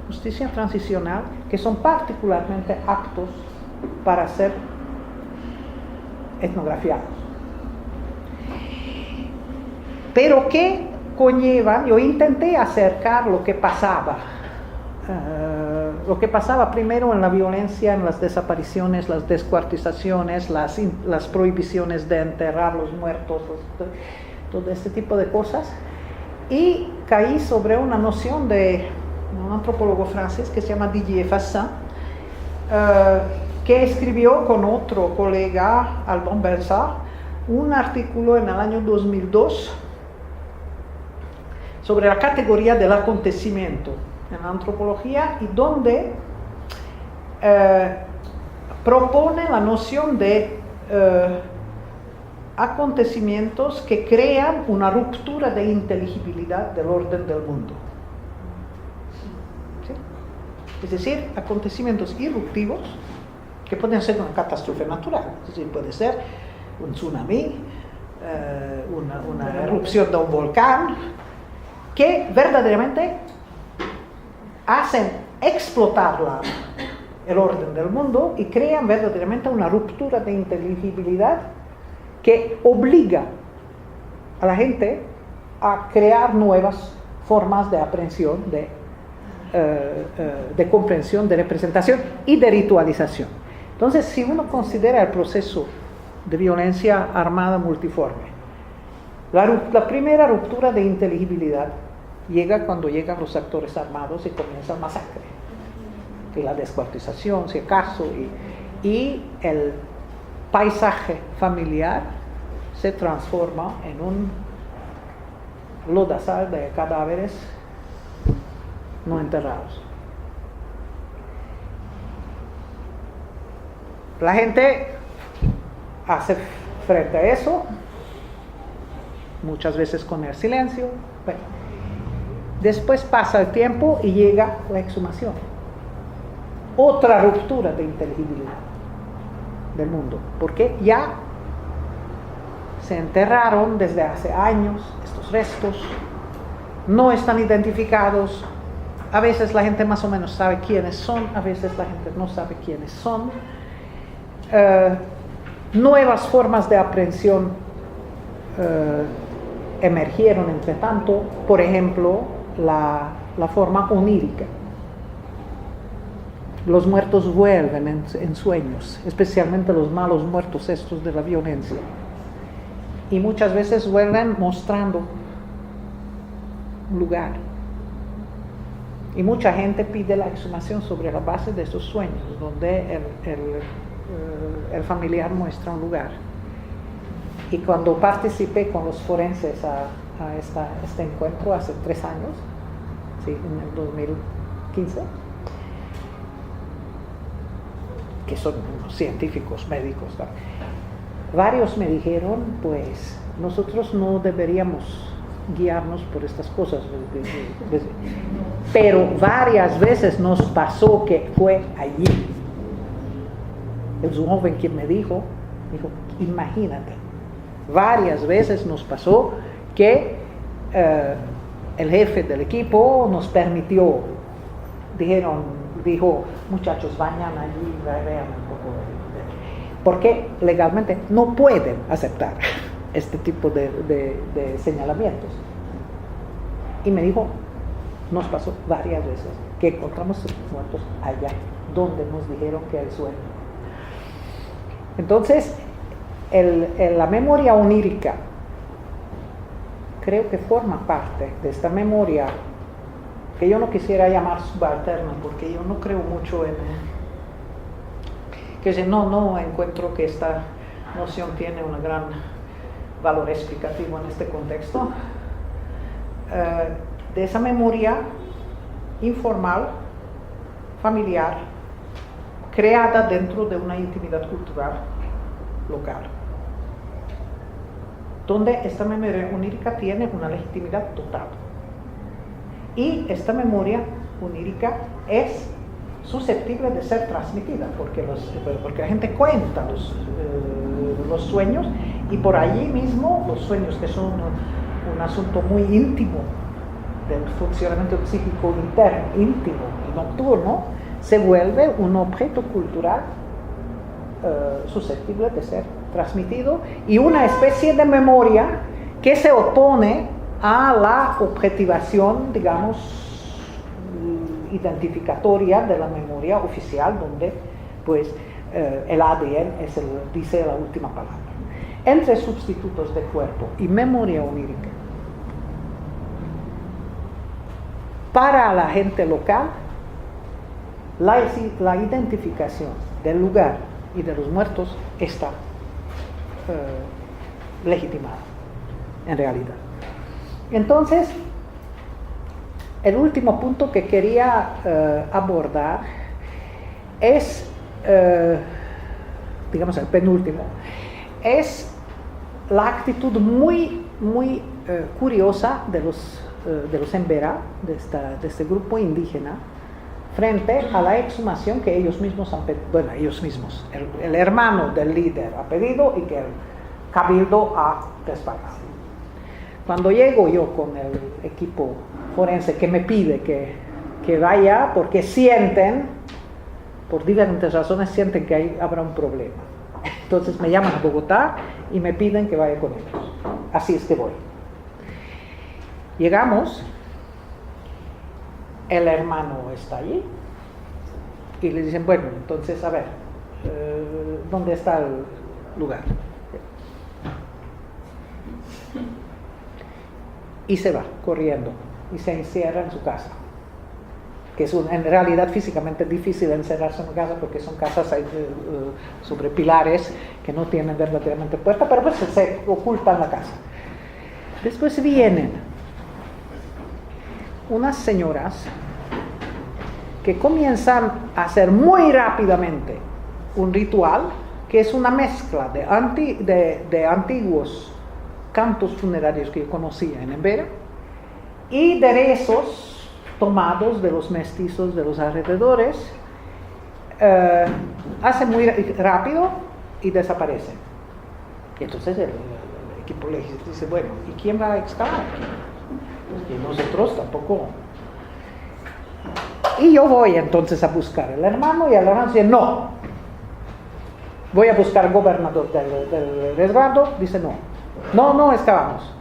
justicia transicional, que son particularmente aptos para ser etnografiados. Pero que conllevan, yo intenté acercar lo que pasaba primero en la violencia, en las desapariciones, las descuartizaciones, las prohibiciones de enterrar los muertos, todo este tipo de cosas, y caí sobre una noción de un antropólogo francés que se llama Didier Fassin, que escribió con otro colega, Alban Bensard, un artículo en el año 2002 sobre la categoría del acontecimiento en la antropología, y donde propone la noción de acontecimientos que crean una ruptura de inteligibilidad del orden del mundo. ¿Sí? Es decir, acontecimientos irruptivos que pueden ser una catástrofe natural, es decir, puede ser un tsunami, una erupción de un volcán, que verdaderamente hacen explotar el orden del mundo y crean verdaderamente una ruptura de inteligibilidad que obliga a la gente a crear nuevas formas de aprehensión, de comprensión, de representación y de ritualización. Entonces, si uno considera el proceso de violencia armada multiforme, la primera ruptura de inteligibilidad llega cuando llegan los actores armados y comienza el masacre, y la descuartización, si acaso, y el paisaje familiar se transforma en un lodazal de cadáveres no enterrados. La gente hace frente a eso, muchas veces con el silencio. Bueno, después pasa el tiempo y llega la exhumación. Otra ruptura de inteligibilidad del mundo, porque ya se enterraron desde hace años estos restos, no están identificados, a veces la gente más o menos sabe quiénes son, a veces la gente no sabe quiénes son. Nuevas formas de aprehensión emergieron entre tanto, por ejemplo, la forma onírica. Los muertos vuelven en sueños, especialmente los malos muertos estos de la violencia. Y muchas veces vuelven mostrando un lugar. Y mucha gente pide la exhumación sobre la base de esos sueños, donde el familiar muestra un lugar. Y cuando participé con los forenses a este encuentro hace 3 años, sí, en el 2015, que son unos científicos, médicos, ¿no? Varios me dijeron, pues, nosotros no deberíamos guiarnos por estas cosas, pero varias veces nos pasó que fue allí. El joven que me dijo, imagínate, varias veces nos pasó que el jefe del equipo nos permitió, dijo, muchachos, vayan allí, vean un poco, porque legalmente no pueden aceptar este tipo de señalamientos. Y me dijo, nos pasó varias veces que encontramos muertos allá, donde nos dijeron que el sueño. Entonces, la memoria onírica creo que forma parte de esta memoria que yo no quisiera llamar subalterna, porque yo no creo mucho en que no encuentro que esta noción tiene un gran valor explicativo en este contexto, de esa memoria informal, familiar, creada dentro de una intimidad cultural local, donde esta memoria onírica tiene una legitimidad total. Y esta memoria onírica es susceptible de ser transmitida, porque la gente cuenta los sueños, y por allí mismo los sueños, que son un asunto muy íntimo del funcionamiento psíquico interno, íntimo y nocturno, se vuelve un objeto cultural susceptible de ser transmitido, y una especie de memoria que se opone a la objetivación, digamos, identificatoria de la memoria oficial, donde pues el ADN dice la última palabra. Entre sustitutos de cuerpo y memoria onírica, para la gente local, la identificación del lugar y de los muertos está legitimada, en realidad. Entonces, el último punto que quería abordar es, digamos el penúltimo, es la actitud muy curiosa de los Embera, de este grupo indígena, frente a la exhumación que ellos mismos han pedido, bueno, ellos mismos, el hermano del líder ha pedido y que el cabildo ha respaldado. Cuando llego yo con el equipo forense que me pide que vaya porque sienten, por diferentes razones, sienten que habrá un problema. Entonces me llaman a Bogotá y me piden que vaya con ellos. Así es que voy. Llegamos, el hermano está allí y le dicen, bueno, entonces a ver, ¿dónde está el lugar? Y se va corriendo y se encierra en su casa, que es en realidad físicamente difícil encerrarse en casa porque son casas sobre pilares que no tienen verdaderamente puerta, pero pues se oculta en la casa. Después vienen unas señoras que comienzan a hacer muy rápidamente un ritual que es una mezcla de antiguos cantos funerarios que yo conocía en Embera y de rezos tomados de los mestizos de los alrededores. Hace muy rápido y desaparece. Y entonces el equipo le dice, bueno, ¿y quién va a excavar? Y nosotros tampoco. Y yo voy entonces a buscar al hermano y el hermano dice, no. Voy a buscar al gobernador del resguardo, dice no excavamos.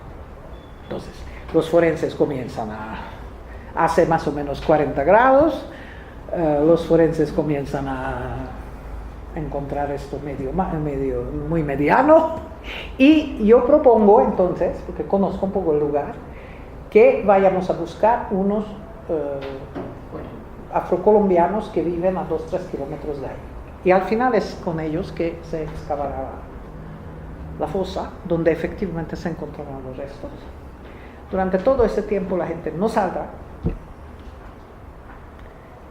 Entonces los forenses comienzan hace más o menos 40 grados, los forenses comienzan a encontrar esto muy mediano, y yo propongo entonces, porque conozco un poco el lugar, que vayamos a buscar unos afrocolombianos que viven a 2-3 kilómetros de ahí. Y al final es con ellos que se excavará la fosa, donde efectivamente se encontrarán los restos. Durante todo ese tiempo la gente no saldrá.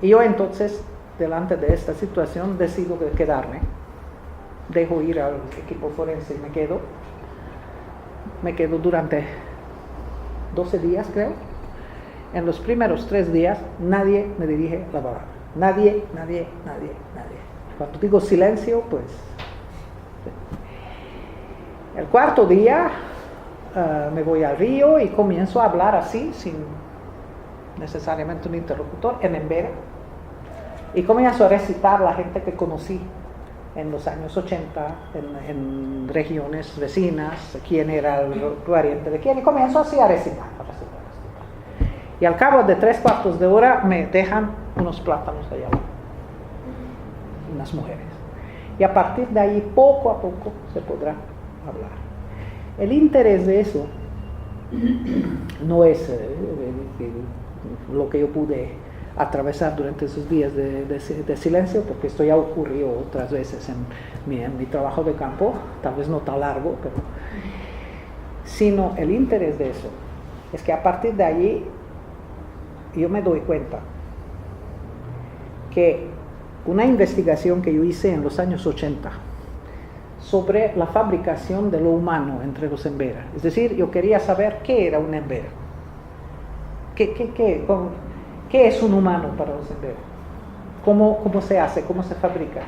Y yo entonces, delante de esta situación, decido quedarme. Dejo ir al equipo forense y me quedo durante 12 días, creo. En los primeros 3 días nadie me dirige la palabra. Nadie. Cuando digo silencio, pues... El cuarto día me voy al río y comienzo a hablar así, sin necesariamente un interlocutor, en Embera. Y comienzo a recitar la gente que conocí en los años 80, en regiones vecinas, quién era el pariente de quién, y comienzo así a recitar. Y al cabo de 3/4 de hora me dejan unos plátanos allá abajo, unas mujeres. Y a partir de ahí, poco a poco, se podrá hablar. El interés de eso no es lo que yo pude atravesar durante esos días de silencio, porque esto ya ocurrió otras veces en mi trabajo de campo, tal vez no tan largo, pero sino el interés de eso es que a partir de allí yo me doy cuenta que una investigación que yo hice en los años 80 sobre la fabricación de lo humano entre los Embera, es decir, yo quería saber qué era un Embera, qué es un humano para los Embera, cómo se hace, cómo se fabrica,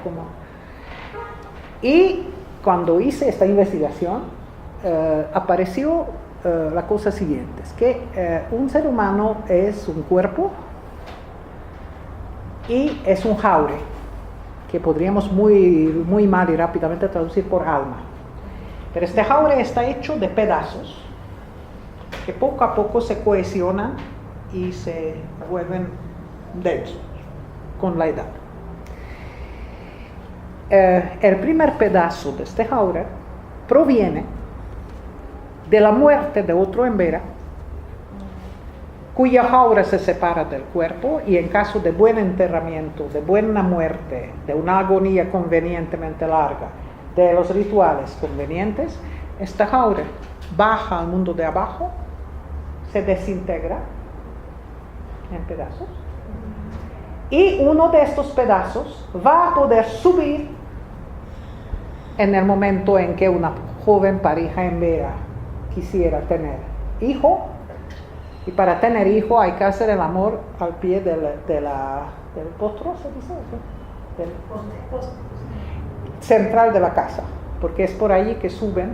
Y cuando hice esta investigación apareció la cosa siguiente, es que un ser humano es un cuerpo y es un jaure, que podríamos muy mal y rápidamente traducir por alma. Pero este jaure está hecho de pedazos que poco a poco se cohesionan y se vuelven densos con la edad. El primer pedazo de este jaure proviene de la muerte de otro Embera, cuya jaula se separa del cuerpo, y en caso de buen enterramiento, de buena muerte, de una agonía convenientemente larga, de los rituales convenientes, esta jaula baja al mundo de abajo, se desintegra en pedazos. Y uno de estos pedazos va a poder subir en el momento en que una joven pareja hembra quisiera tener hijo. Y para tener hijo hay que hacer el amor al pie del potro, ¿se dice eso? Del central de la casa, porque es por allí que sube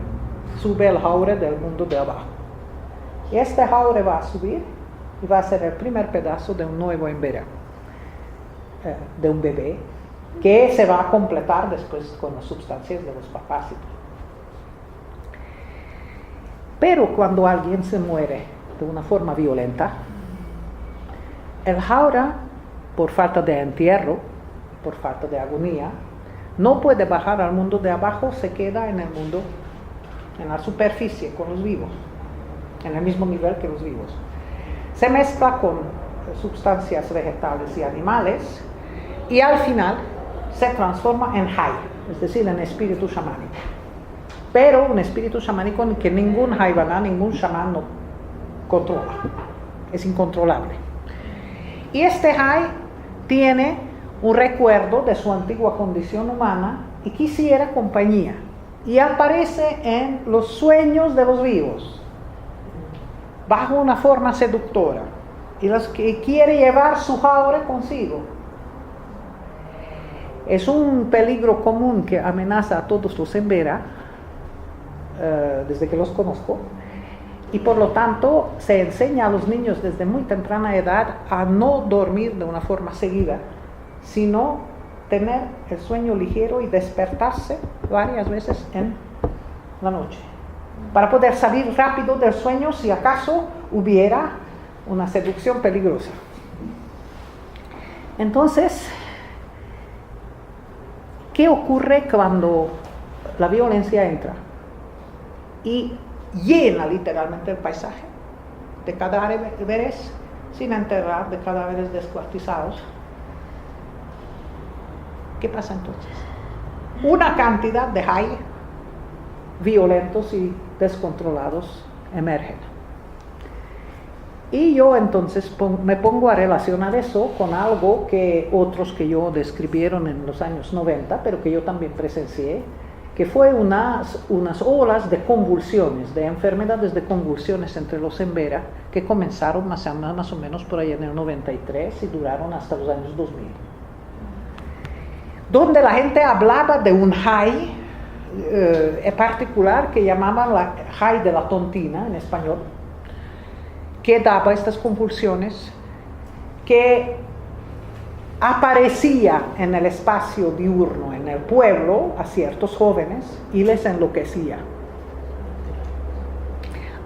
el jaure del mundo de abajo. Y este jaure va a subir y va a ser el primer pedazo de un nuevo embera, de un bebé, que se va a completar después con las sustancias de los papás. Pero cuando alguien se muere de una forma violenta, el jaure, por falta de entierro, por falta de agonía, no puede bajar al mundo de abajo, se queda en el mundo, en la superficie, con los vivos, en el mismo nivel que los vivos. Se mezcla con sustancias vegetales y animales y al final se transforma en Hay, es decir, en espíritu chamánico. Pero un espíritu chamánico que ningún Haibana, ningún chamán no controla, es incontrolable. Y este Hay tiene un recuerdo de su antigua condición humana y quisiera compañía. Y aparece en los sueños de los vivos, bajo una forma seductora, y quiere llevar su jaure consigo. Es un peligro común que amenaza a todos los embera, desde que los conozco, y por lo tanto se enseña a los niños desde muy temprana edad a no dormir de una forma seguida, sino tener el sueño ligero y despertarse varias veces en la noche, para poder salir rápido del sueño si acaso hubiera una seducción peligrosa. Entonces, ¿qué ocurre cuando la violencia entra y llena literalmente el paisaje de cadáveres sin enterrar, de cadáveres descuartizados? ¿Qué pasa entonces? Una cantidad de Hay violentos y descontrolados emergen. Y yo entonces me pongo a relacionar eso con algo que otros que yo describieron en los años 90, pero que yo también presencié, que fue unas olas de convulsiones, de enfermedades de convulsiones entre los embera, que comenzaron más o menos por ahí en el 93 y duraron hasta los años 2000. Donde la gente hablaba de un Hay particular que llamaban la Hay de la tontina en español, que daba estas convulsiones, que aparecía en el espacio diurno, en el pueblo, a ciertos jóvenes y les enloquecía.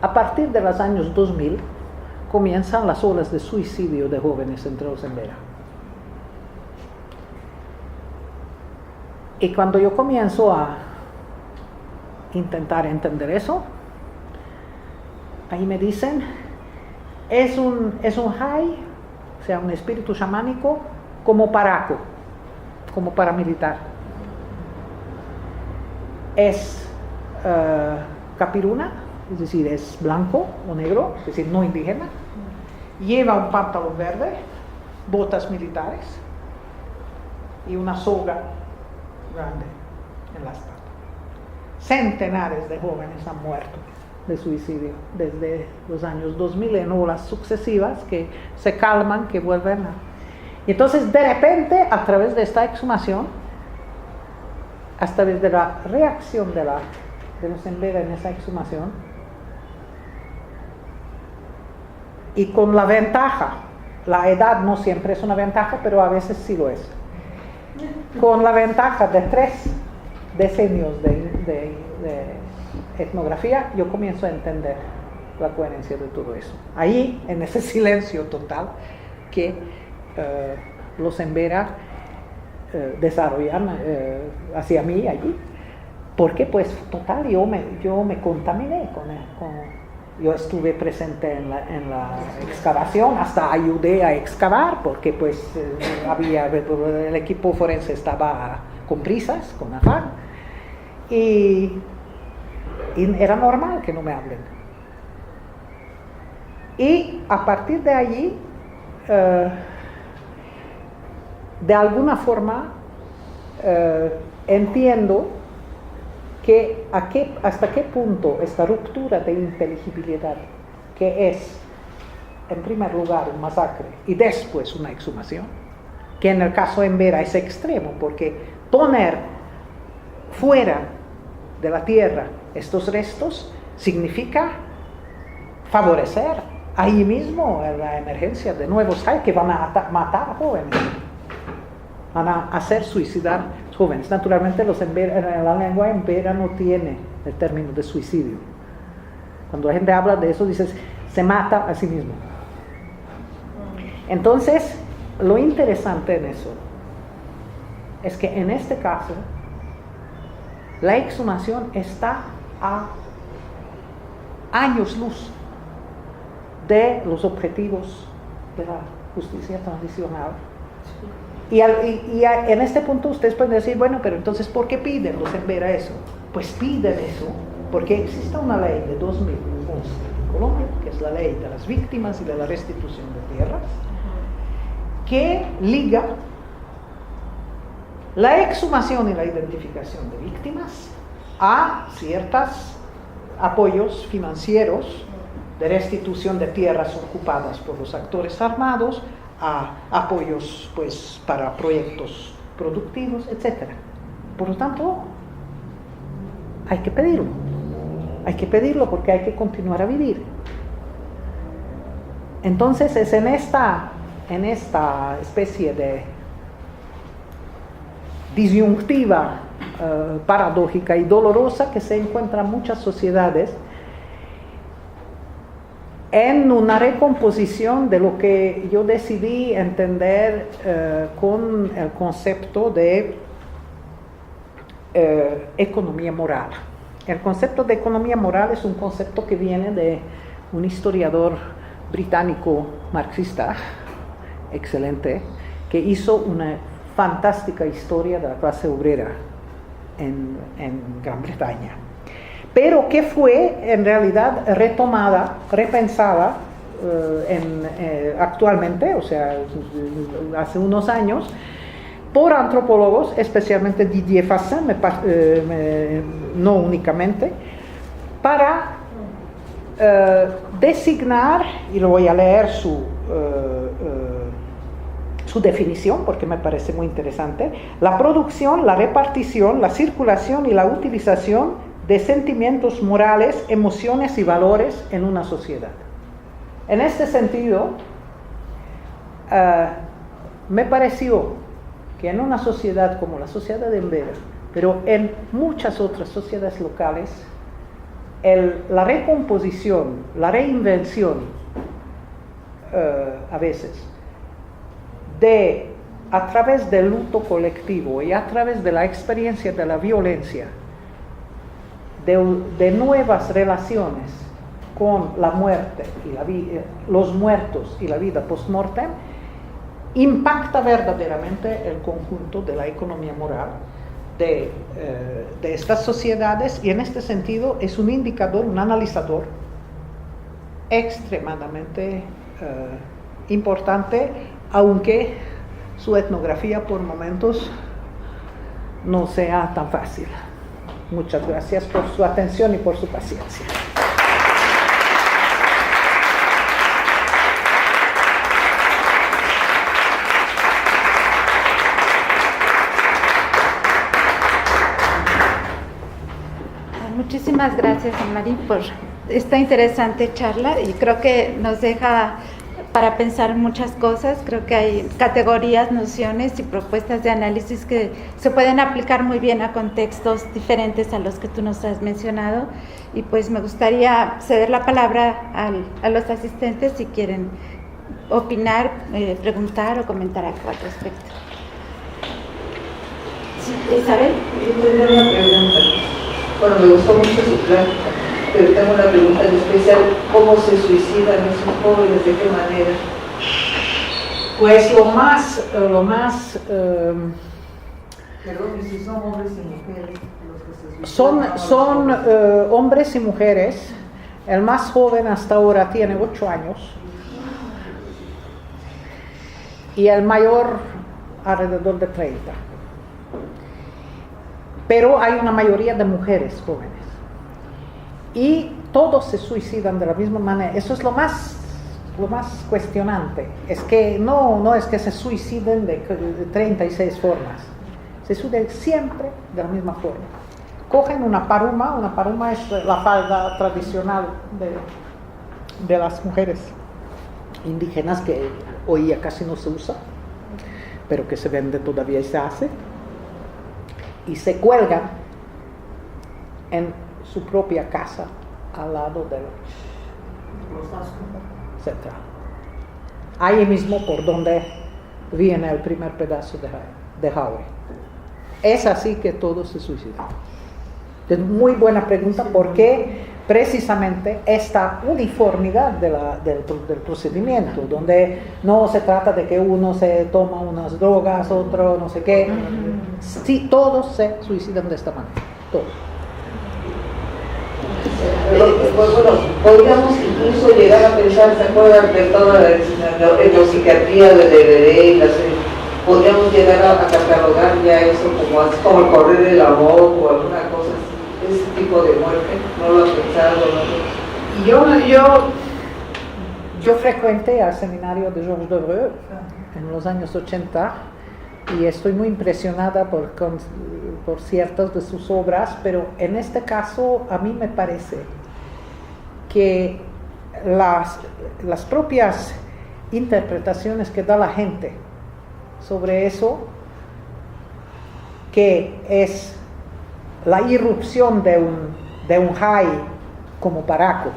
A partir de los años 2000 comienzan las olas de suicidio de jóvenes entre los embera. Y cuando yo comienzo a intentar entender eso, ahí me dicen, es un Hay, o sea, un espíritu chamánico como paraco, como paramilitar. Es capiruna, es decir, es blanco o negro, es decir, no indígena. Lleva un pantalón verde, botas militares y una soga grande en la espalda. Centenares de jóvenes han muerto de suicidio desde los años 2000 en olas sucesivas que se calman, que vuelven a... Y entonces de repente, a través de esta exhumación, hasta desde la reacción de los embera en esa exhumación, y con la ventaja, la edad no siempre es una ventaja, pero a veces sí lo es, con la ventaja de 3 decenios de etnografía, yo comienzo a entender la coherencia de todo eso. Ahí, en ese silencio total que los embera desarrollan hacia mí allí, porque pues total, yo me contaminé yo estuve presente en la excavación, hasta ayudé a excavar, porque pues el equipo forense estaba con prisas, con afán, y era normal que no me hablen. Y a partir de allí de alguna forma entiendo que hasta qué punto esta ruptura de inteligibilidad, que es en primer lugar un masacre y después una exhumación, que en el caso de Embera es extremo, porque poner fuera de la tierra estos restos significa favorecer ahí mismo la emergencia de nuevos hay que van a matar jóvenes, van a hacer suicidar jóvenes. Naturalmente la lengua embera no tiene el término de suicidio. Cuando la gente habla de eso, dice se mata a sí mismo. Entonces, lo interesante en eso es que en este caso la exhumación está a años luz de los objetivos de la justicia transicional. Y en este punto ustedes pueden decir, bueno, pero entonces ¿por qué piden los Embera eso? Pues piden eso porque existe una ley de 2011 en Colombia, que es la ley de las víctimas y de la restitución de tierras, que liga la exhumación y la identificación de víctimas a ciertos apoyos financieros de restitución de tierras ocupadas por los actores armados, a apoyos pues para proyectos productivos, etc. Por lo tanto, hay que pedirlo porque hay que continuar a vivir. Entonces es en esta especie de disyuntiva paradójica y dolorosa que se encuentran muchas sociedades en una recomposición de lo que yo decidí entender con el concepto de economía moral. El concepto de economía moral es un concepto que viene de un historiador británico marxista, excelente, que hizo una fantástica historia de la clase obrera en Gran Bretaña, pero que fue en realidad retomada, repensada actualmente, o sea, hace unos años, por antropólogos, especialmente Didier Fassin, no únicamente, para designar, y lo voy a leer su definición porque me parece muy interesante: la producción, la repartición, la circulación y la utilización de sentimientos morales, emociones y valores en una sociedad. En este sentido, me pareció que en una sociedad como la sociedad de Embera, pero en muchas otras sociedades locales, la recomposición, la reinvención, a veces, a través del luto colectivo y a través de la experiencia de la violencia, de nuevas relaciones con la muerte y los muertos y la vida post-mortem, impacta verdaderamente el conjunto de la economía moral de estas sociedades, y en este sentido es un indicador, un analizador extremadamente importante, aunque su etnografía por momentos no sea tan fácil. Muchas gracias por su atención y por su paciencia. Muchísimas gracias, Mari, por esta interesante charla, y creo que nos deja para pensar muchas cosas. Creo que hay categorías, nociones y propuestas de análisis que se pueden aplicar muy bien a contextos diferentes a los que tú nos has mencionado, y pues me gustaría ceder la palabra a los asistentes si quieren opinar, preguntar o comentar algo al respecto. Sí, Isabel. Yo tendría una pregunta. Bueno, me gustó mucho su plática, pero tengo una pregunta en especial: ¿cómo se suicidan esos jóvenes? ¿De qué manera? Pues lo más Perdón, ¿y si son hombres y mujeres los que se suicidan? son hombres y mujeres. El más joven hasta ahora tiene 8 años. y el mayor alrededor de 30. Pero hay una mayoría de mujeres jóvenes. Y todos se suicidan de la misma manera. Eso es lo más cuestionante. Es que no es que se suiciden de 36 formas. Se suicidan siempre de la misma forma. Cogen una paruma es la falda tradicional de las mujeres indígenas, que hoy ya casi no se usa, pero que se vende todavía y se hace, y se cuelgan en su propia casa al lado del central, ahí mismo por donde viene el primer pedazo de Howe. Es así que todos se suicidan. Es muy buena pregunta, porque precisamente esta uniformidad del procedimiento, donde no se trata de que uno se toma unas drogas, otro no sé qué, sí, todos se suicidan de esta manera, todos. Bueno, podríamos incluso llegar a pensar, ¿se acuerdan de toda la psiquiatría de DVD y las... podríamos llegar a catalogar ya eso como el correr del amor o alguna cosa así, ese tipo de muerte? ¿No lo has pensado? ¿No? Yo frecuenté al seminario de Georges Devreux en los años 80 y estoy muy impresionada por ciertas de sus obras, pero en este caso a mí me parece que las propias interpretaciones que da la gente sobre eso, que es la irrupción de un high como Paraco,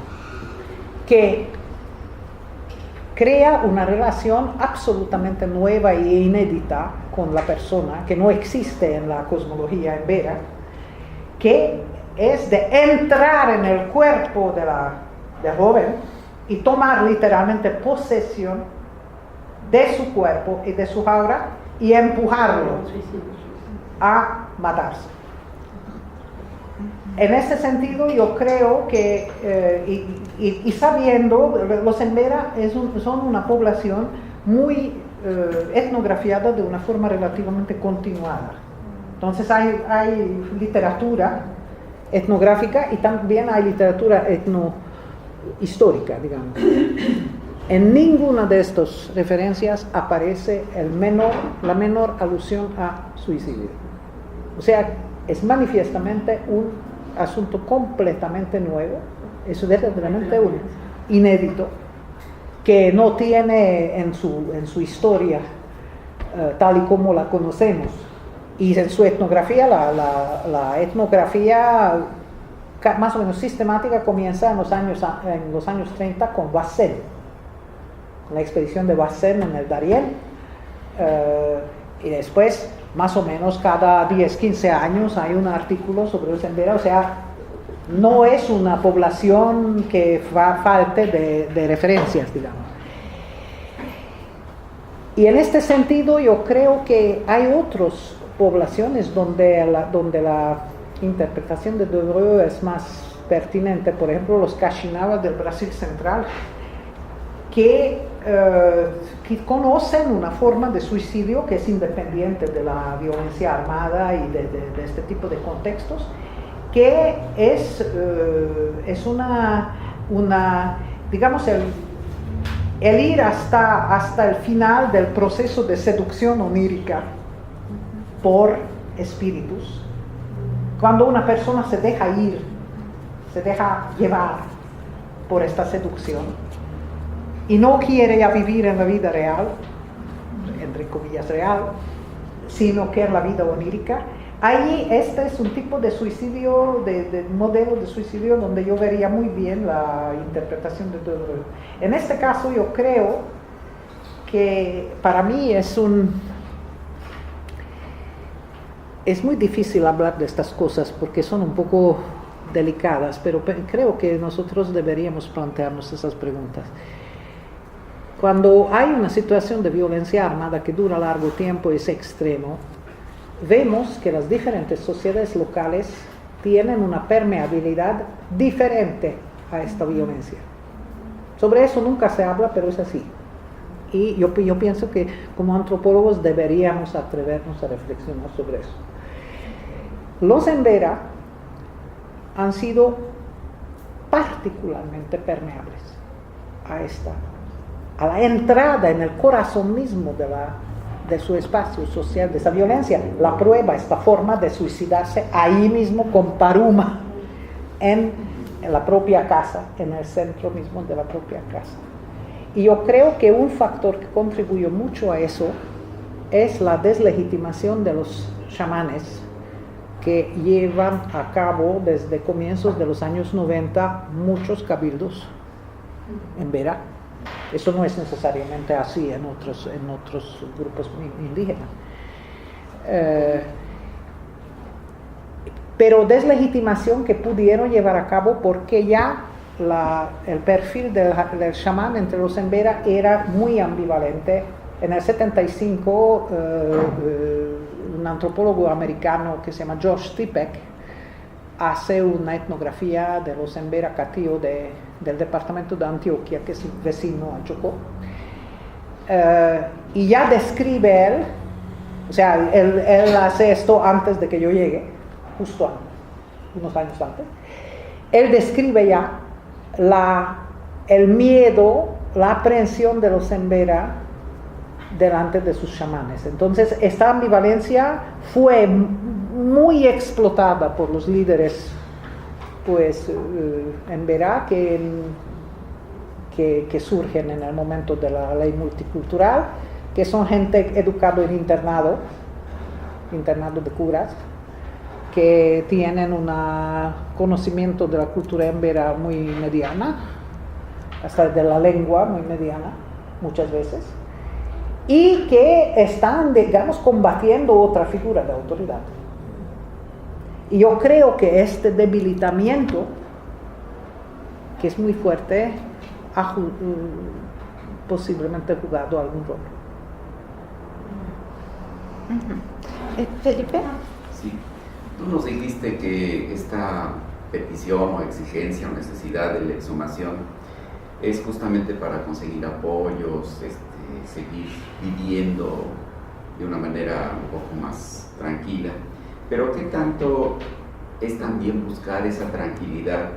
que crea una relación absolutamente nueva e inédita con la persona, que no existe en la cosmología en Vera, que es de entrar en el cuerpo de joven y tomar literalmente posesión de su cuerpo y de su aura y empujarlo a matarse. En ese sentido yo creo que, y sabiendo, los Embera son una población muy etnografiada de una forma relativamente continuada. Entonces hay literatura etnográfica y también hay literatura etnohistórica, digamos. En ninguna de estas referencias aparece la menor alusión a suicidio. O sea, es manifiestamente un asunto completamente nuevo, es verdaderamente un inédito, que no tiene en su historia tal y como la conocemos. Y en su etnografía, la etnografía más o menos sistemática comienza en los años 30 con Vassel, la expedición de Vassel en el Darién, y después más o menos cada 10-15 años hay un artículo sobre los Embera. O sea, no es una población que falte de referencias, digamos. Y en este sentido yo creo que hay otras poblaciones donde la interpretación de Devreux es más pertinente. Por ejemplo, los Caxinavas del Brasil central, que conocen una forma de suicidio que es independiente de la violencia armada y de este tipo de contextos, que es una digamos, el ir hasta el final del proceso de seducción onírica por espíritus. Cuando una persona se deja ir, se deja llevar por esta seducción y no quiere ya vivir en la vida real, entre comillas real, sino que en la vida onírica, ahí este es un tipo de suicidio, de modelo de suicidio donde yo vería muy bien la interpretación de Devreux. En este caso yo creo que para mí es muy difícil hablar de estas cosas porque son un poco delicadas, pero creo que nosotros deberíamos plantearnos esas preguntas. Cuando hay una situación de violencia armada que dura largo tiempo y es extremo, vemos que las diferentes sociedades locales tienen una permeabilidad diferente a esta violencia. Sobre eso nunca se habla, pero es así. Y yo pienso que como antropólogos deberíamos atrevernos a reflexionar sobre eso. Los Embera han sido particularmente permeables a la entrada en el corazón mismo de su espacio social, de esa violencia. La prueba, esta forma de suicidarse ahí mismo con Paruma, en la propia casa, en el centro mismo de la propia casa. Y yo creo que un factor que contribuyó mucho a eso es la deslegitimación de los chamanes que llevan a cabo desde comienzos de los años 90 muchos cabildos en Vera. Eso no es necesariamente así en otros grupos indígenas. Pero deslegitimación que pudieron llevar a cabo porque ya el perfil del chamán entre los Embera era muy ambivalente. En el 75, un antropólogo americano que se llama George Stipek hace una etnografía de los Embera Catío del departamento de Antioquia, que es vecino a Chocó. Y ya describe él, o sea, él hace esto antes de que yo llegue, justo unos años antes. Él describe ya el miedo, la aprehensión de los Embera delante de sus chamanes. Entonces, esta ambivalencia fue muy explotada por los líderes, pues, Embera que surgen en el momento de la ley multicultural, que son gente educada en internado de curas, que tienen un conocimiento de la cultura Embera muy mediana, hasta de la lengua muy mediana, muchas veces, y que están, digamos, combatiendo otra figura de autoridad. Y yo creo que este debilitamiento, que es muy fuerte, ha posiblemente jugado algún rol. Felipe. Sí, tú nos dijiste que esta petición o exigencia o necesidad de la exhumación es justamente para conseguir apoyos, seguir viviendo de una manera un poco más tranquila. Pero ¿qué tanto es también buscar esa tranquilidad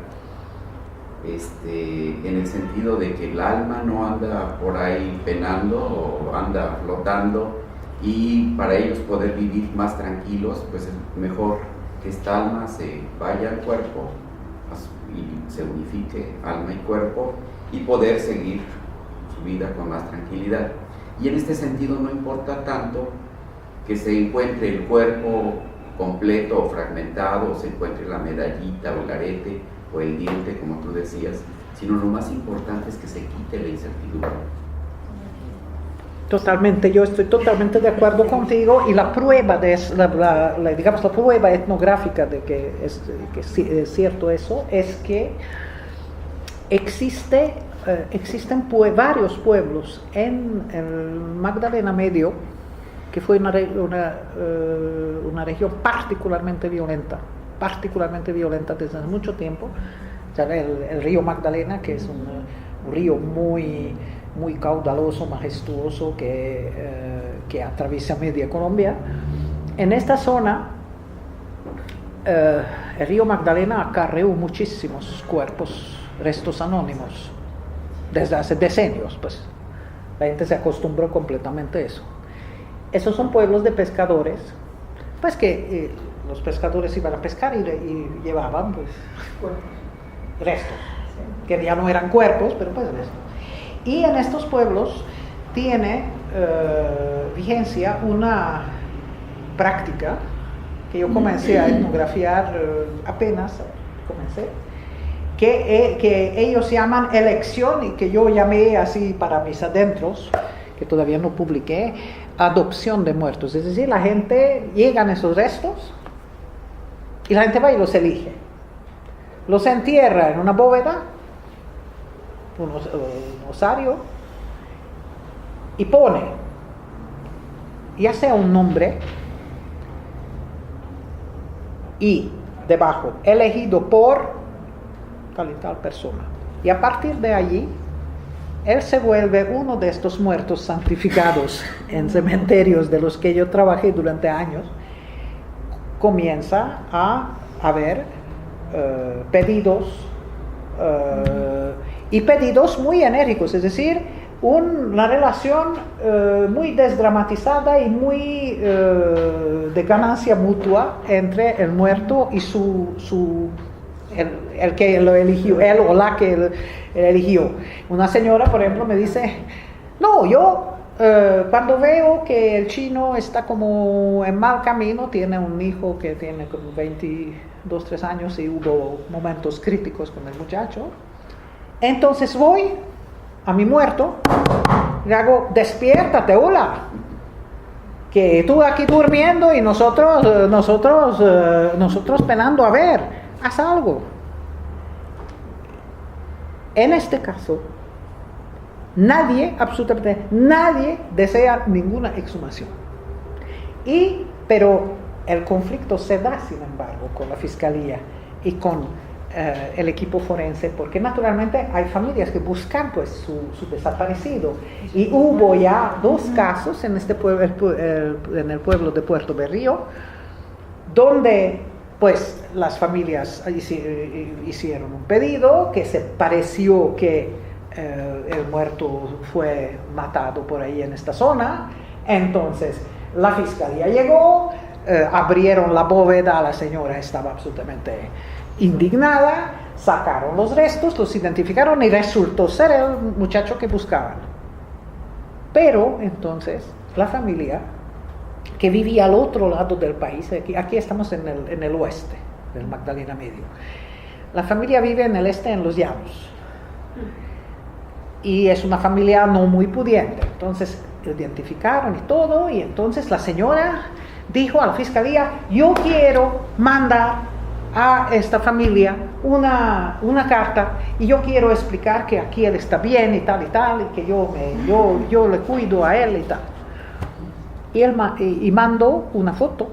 en el sentido de que el alma no anda por ahí penando o anda flotando, y para ellos poder vivir más tranquilos, pues es mejor que esta alma se vaya al cuerpo y se unifique alma y cuerpo y poder seguir su vida con más tranquilidad? Y en este sentido no importa tanto que se encuentre el cuerpo completo o fragmentado, o se encuentre la medallita o el arete o el diente, como tú decías, sino lo más importante es que se quite la incertidumbre. Totalmente, yo estoy totalmente de acuerdo contigo, y la prueba digamos, la prueba etnográfica de que es cierto eso es que existen varios pueblos en el Magdalena Medio, que fue una región particularmente violenta desde hace mucho tiempo. O sea, el río Magdalena, que es un río muy caudaloso, majestuoso, que atraviesa media Colombia. En esta zona, el río Magdalena acarreó muchísimos cuerpos, restos anónimos, desde hace decenios, pues. La gente se acostumbró completamente a eso. Esos son pueblos de pescadores, pues que los pescadores iban a pescar y llevaban, pues, restos, que ya no eran cuerpos, pero pues restos. Y en estos pueblos tiene vigencia una práctica que yo comencé a etnografiar apenas comencé, que ellos llaman elección, y que yo llamé así para mis adentros, que todavía no publiqué, adopción de muertos. Es decir, la gente, llegan esos restos y la gente va y los elige. Los entierra en una bóveda, un osario, y pone, ya sea un nombre, y debajo, elegido por tal y tal persona. Y a partir de allí, él se vuelve uno de estos muertos santificados en cementerios de los que yo trabajé durante años. Comienza a haber pedidos y pedidos muy enérgicos, es decir, una relación muy desdramatizada y muy de ganancia mutua entre el muerto y el que lo eligió, él o la que él eligió. Una señora, por ejemplo, me dice, no, yo cuando veo que el chino está como en mal camino, tiene un hijo que tiene como 22, 3 años y hubo momentos críticos con el muchacho, entonces voy a mi muerto, le hago, despiértate, hola, que tú aquí durmiendo y nosotros penando, a ver, haz algo. En este caso, nadie, absolutamente nadie, desea ninguna exhumación. Pero el conflicto se da, sin embargo, con la fiscalía y con el equipo forense, porque naturalmente hay familias que buscan pues su desaparecido, y hubo ya 2 casos en este pueblo, en el pueblo de Puerto Berrío, donde pues las familias hicieron un pedido que se pareció que el muerto fue matado por ahí en esta zona. Entonces la fiscalía llegó, abrieron la bóveda, la señora estaba absolutamente indignada, sacaron los restos, los identificaron y resultó ser el muchacho que buscaban. Pero entonces la familia, que vivía al otro lado del país, aquí estamos en el oeste del Magdalena Medio, la familia vive en el este, en los llanos, y es una familia no muy pudiente. Entonces identificaron y todo, y entonces la señora dijo a la fiscalía, yo quiero mandar a esta familia una carta, y yo quiero explicar que aquí él está bien y tal, y que yo le cuido a él y tal. Y mandó una foto,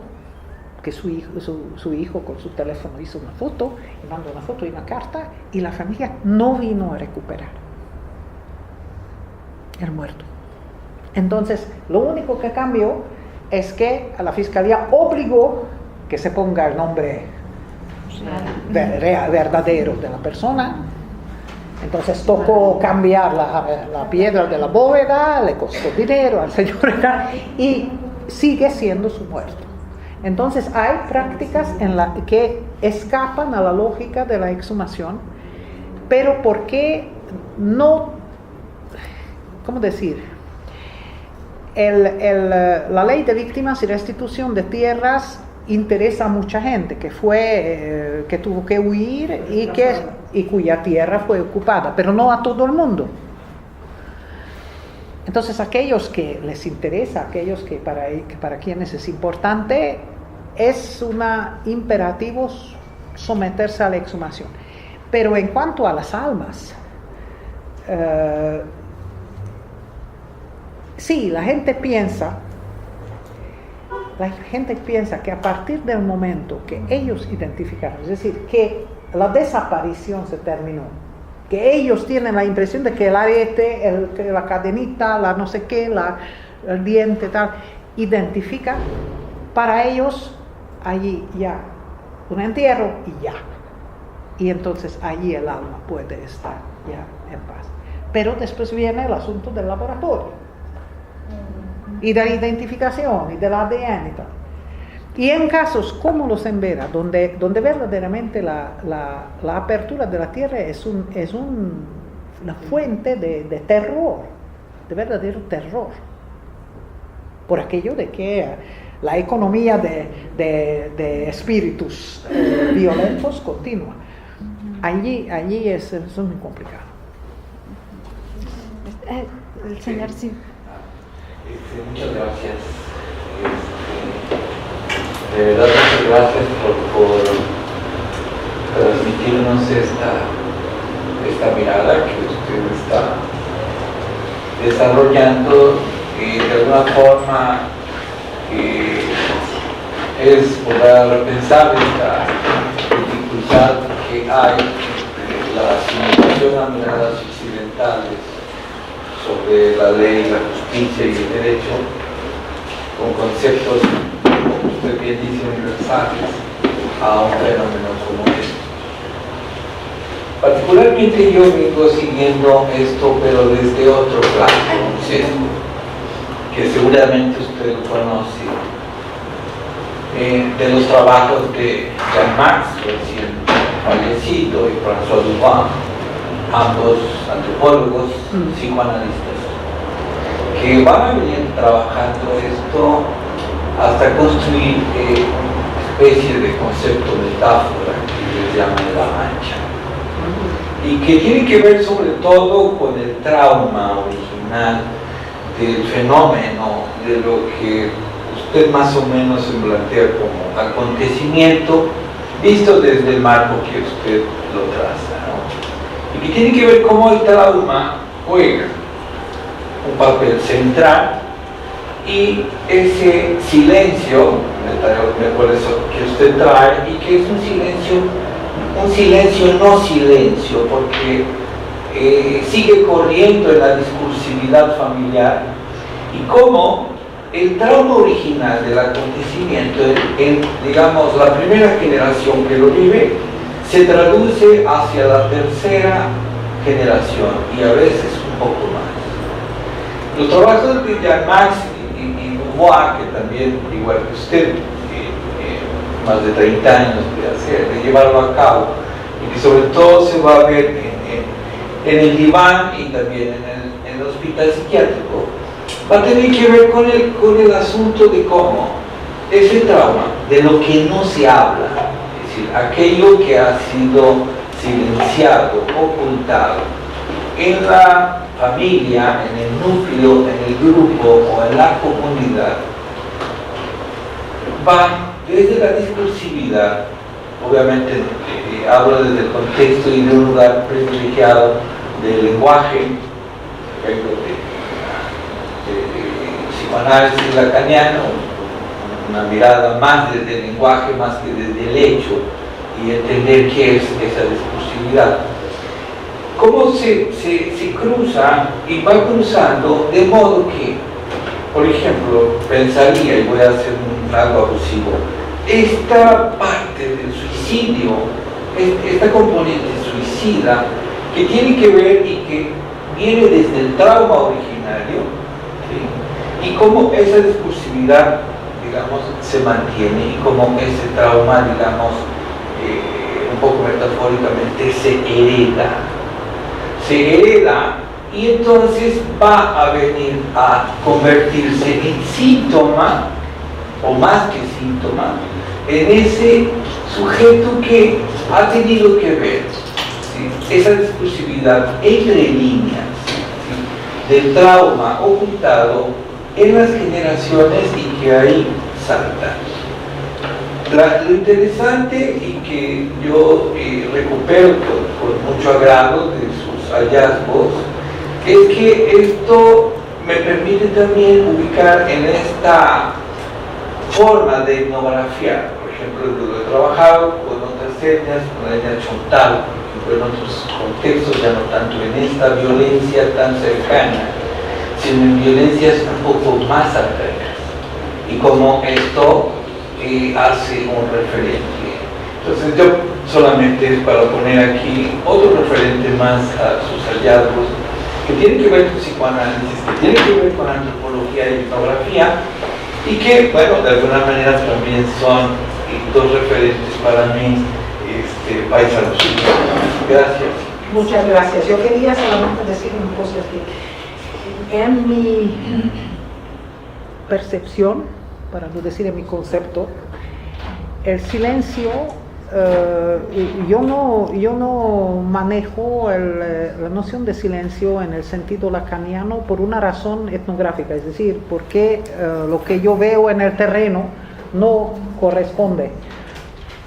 que su hijo con su teléfono hizo una foto, y mandó una foto y una carta, y la familia no vino a recuperar el muerto. Entonces, lo único que cambió es que a la fiscalía obligó que se ponga el nombre verdadero de la persona. Entonces tocó cambiar la piedra de la bóveda, le costó dinero al señor, y sigue siendo su muerto. Entonces hay prácticas que escapan a la lógica de la exhumación, pero ¿por qué no? ¿Cómo decir? La ley de víctimas y restitución de tierras interesa a mucha gente que tuvo que huir y cuya tierra fue ocupada, pero no a todo el mundo. Entonces aquellos que les interesa, aquellos que para quienes es importante, es un imperativo someterse a la exhumación. Pero en cuanto a las almas, sí, la gente piensa que a partir del momento que ellos identificaron, es decir, que la desaparición se terminó, que ellos tienen la impresión de que el arete, la cadenita, la no sé qué, el diente, tal, identifica, para ellos allí ya un entierro y ya. Y entonces allí el alma puede estar ya en paz. Pero después viene el asunto del laboratorio y de la identificación y del ADN y tal. Y en casos como los en Vera, donde verdaderamente la apertura de la tierra es una fuente de terror, de verdadero terror, por aquello de que la economía de espíritus violentos continúa. Allí es muy complicado. El señor sí. Muchas gracias. De verdad, muchas gracias por transmitirnos esta mirada que usted está desarrollando, y de alguna forma es poder pensar esta dificultad que hay entre la asimilación a miradas occidentales sobre la ley, la justicia y el derecho, con conceptos, como usted bien dice, universales a un fenómeno como este. Particularmente yo vengo siguiendo esto, pero desde otro plano, que seguramente usted lo conoce, de los trabajos de Jean Marx, recién fallecido, y François Dubois, ambos antropólogos, psicoanalistas, que van a venir trabajando esto hasta construir especie de concepto metáfora que les llaman la mancha, y que tiene que ver sobre todo con el trauma original del fenómeno, de lo que usted más o menos se plantea como acontecimiento visto desde el marco que usted lo traza, ¿no? Y que tiene que ver cómo el trauma juega un papel central, y ese silencio, por eso que usted trae, y que es un silencio no silencio, porque sigue corriendo en la discursividad familiar, y cómo el trauma original del acontecimiento en, digamos, la primera generación que lo vive, se traduce hacia la tercera generación, y a veces un poco más. Los trabajos de Jean Marx y Dubois, que también, igual que usted, más de 30 años de llevarlo a cabo, y que sobre todo se va a ver en el diván y también en el hospital psiquiátrico, va a tener que ver con el asunto de cómo ese trauma, de lo que no se habla, es decir, aquello que ha sido silenciado, ocultado, en la familia, en el núcleo, en el grupo o en la comunidad, va desde la discursividad, obviamente hablo desde el contexto y de un lugar privilegiado del lenguaje, de psicoanálisis lacaniano, una mirada más desde el lenguaje, más que desde el hecho, y entender qué es esa discursividad. Cómo se cruza y va cruzando de modo que, por ejemplo, pensaría, y voy a hacer algo abusivo, esta parte del suicidio, esta componente suicida, que tiene que ver y que viene desde el trauma originario, ¿sí? Y cómo esa discursividad, digamos, se mantiene, y cómo ese trauma, digamos, un poco metafóricamente, se hereda, y entonces va a venir a convertirse en síntoma, o más que síntoma, en ese sujeto que ha tenido que ver, ¿sí?, esa discursividad entre líneas, ¿sí?, del trauma ocultado en las generaciones, y que ahí salta. Lo interesante, y que yo recupero con mucho agrado de sus hallazgos, es que esto me permite también ubicar en esta forma de etnografiar. Por ejemplo, yo he trabajado con otras etnias, con la etnia Chontal, por ejemplo, en otros contextos, ya no tanto en esta violencia tan cercana, sino en violencias un poco más arcaicas, y como esto hace un referente. Entonces yo solamente es para poner aquí otro referente más a sus hallazgos, que tiene que ver con psicoanálisis, que tiene que ver con antropología y etnografía, y que, bueno, de alguna manera también son dos referentes para mí paisanos. Gracias. Muchas gracias. Yo quería solamente decir una cosa, que en mi percepción, para no decir en mi concepto, el silencio, yo no manejo la noción de silencio en el sentido lacaniano por una razón etnográfica, es decir, porque lo que yo veo en el terreno no corresponde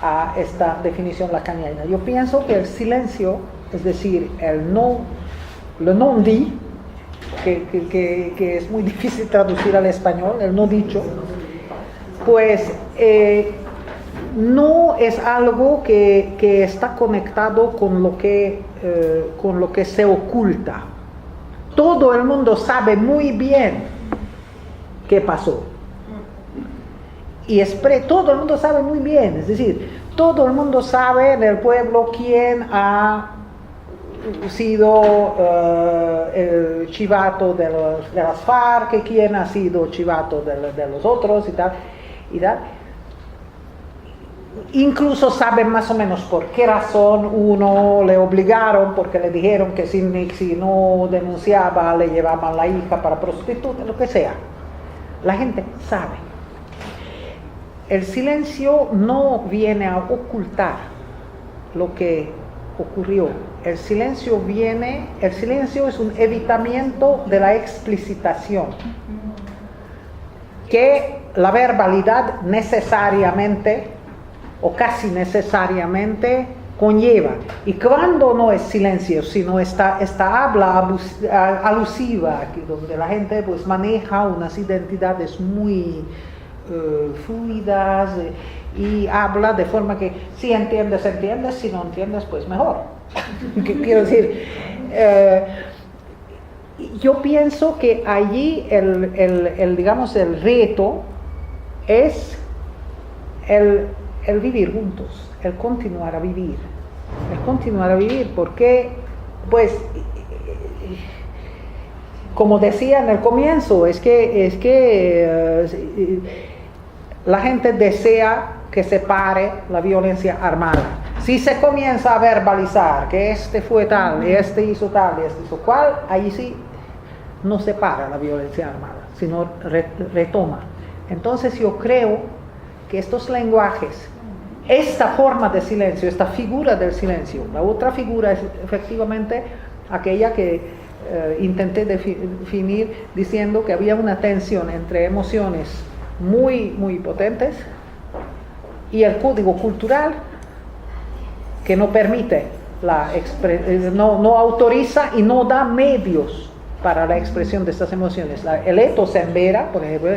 a esta definición lacaniana. Yo pienso que el silencio, es decir, le non dit, que es muy difícil traducir al español, el no dicho, pues no es algo que está conectado con lo que se oculta, todo el mundo sabe muy bien qué pasó. Y todo el mundo sabe muy bien, es decir, todo el mundo sabe en el pueblo quién ha sido el chivato de las FARC, quién ha sido chivato de los otros y tal. Incluso saben más o menos por qué razón uno le obligaron, porque le dijeron que si no denunciaba le llevaban la hija para prostituta, lo que sea. La gente sabe. El silencio no viene a ocultar lo que ocurrió. El silencio es un evitamiento de la explicitación, que la verbalidad necesariamente o casi necesariamente conlleva. Y cuando no es silencio, sino esta habla alusiva, donde la gente pues maneja unas identidades muy fluidas y habla de forma que si entiendes, si no entiendes, pues mejor. Quiero decir, yo pienso que allí digamos, el reto es el vivir juntos, el continuar a vivir, porque, pues, como decía en el comienzo, es que la gente desea que se pare la violencia armada. Si se comienza a verbalizar que este fue tal, este hizo tal, este hizo cual, ahí sí no se para la violencia armada, sino retoma. Entonces yo creo que estos lenguajes, esta forma de silencio, esta figura del silencio, la otra figura es efectivamente aquella que intenté definir diciendo que había una tensión entre emociones muy, muy potentes y el código cultural que no permite no autoriza y no da medios para la expresión de estas emociones. El ethos en Vera, por ejemplo,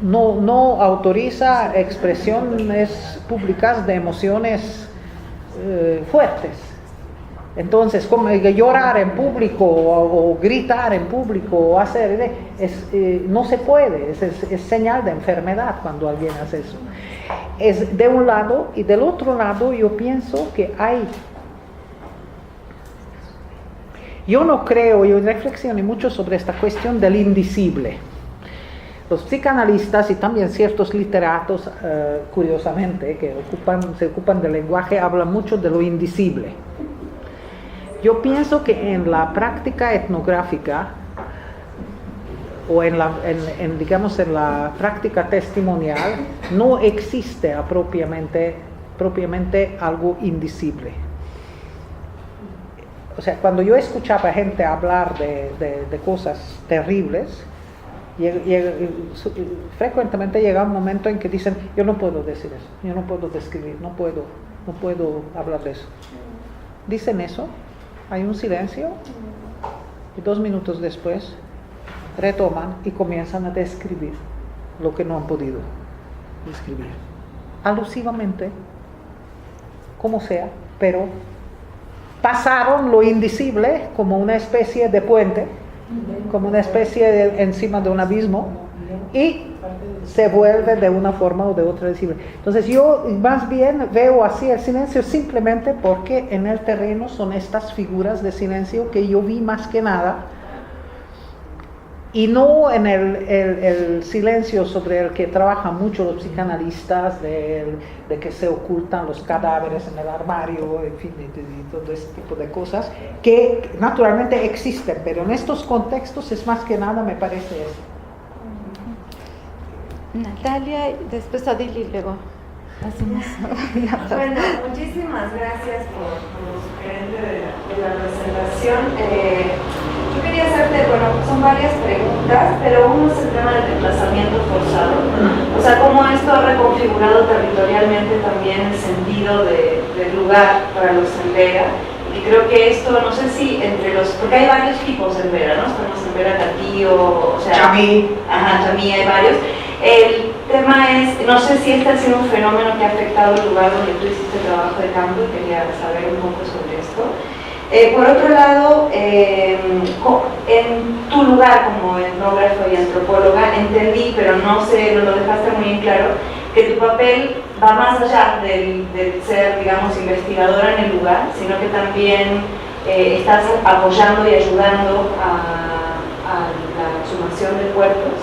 no autoriza expresiones públicas de emociones fuertes. Entonces, como llorar en público o gritar en público o hacer no se puede, es señal de enfermedad cuando alguien hace eso. Es de un lado, y del otro lado yo pienso que yo no creo, yo reflexioné mucho sobre esta cuestión del indicible. Los psicanalistas y también ciertos literatos, curiosamente, que se ocupan del lenguaje, hablan mucho de lo indicible. Yo pienso que en la práctica etnográfica o en la práctica testimonial no existe propiamente algo indicible. O sea, cuando yo escuchaba a gente hablar de cosas terribles, frecuentemente llega un momento en que dicen, yo no puedo decir eso, yo no puedo describir, no puedo hablar de eso. Dicen eso, hay un silencio y 2 minutos después retoman y comienzan a describir lo que no han podido describir, alusivamente, como sea, pero pasaron lo indicible como una especie de puente, como una especie de encima de un abismo, y se vuelve de una forma o de otra visible. Entonces yo más bien veo así el silencio simplemente porque en el terreno son estas figuras de silencio que yo vi más que nada, y no en el silencio sobre el que trabajan mucho los psicanalistas, de que se ocultan los cadáveres en el armario, en fin, y todo ese tipo de cosas, que naturalmente existen, pero en estos contextos es más que nada, me parece eso. Natalia, después Odile y luego hacemos Bueno, muchísimas gracias por lo sugerente de la presentación. Yo quería hacerte, son varias preguntas, pero uno es el tema del desplazamiento forzado. O sea, cómo esto ha reconfigurado territorialmente también el sentido del lugar para los en Vera. Y creo que esto, no sé si porque hay varios tipos en Vera, ¿no? Estamos en Vera Catío, o sea... Chamí. Ajá, Chamí, hay varios. El tema es, no sé si este ha sido un fenómeno que ha afectado el lugar donde tú hiciste trabajo de campo y quería saber un poco sobre esto. Por otro lado, en tu lugar como etnógrafa y antropóloga, entendí, pero no sé, no lo dejaste muy en claro, que tu papel va más allá del ser, digamos, investigadora en el lugar, sino que también estás apoyando y ayudando a la exhumación de cuerpos,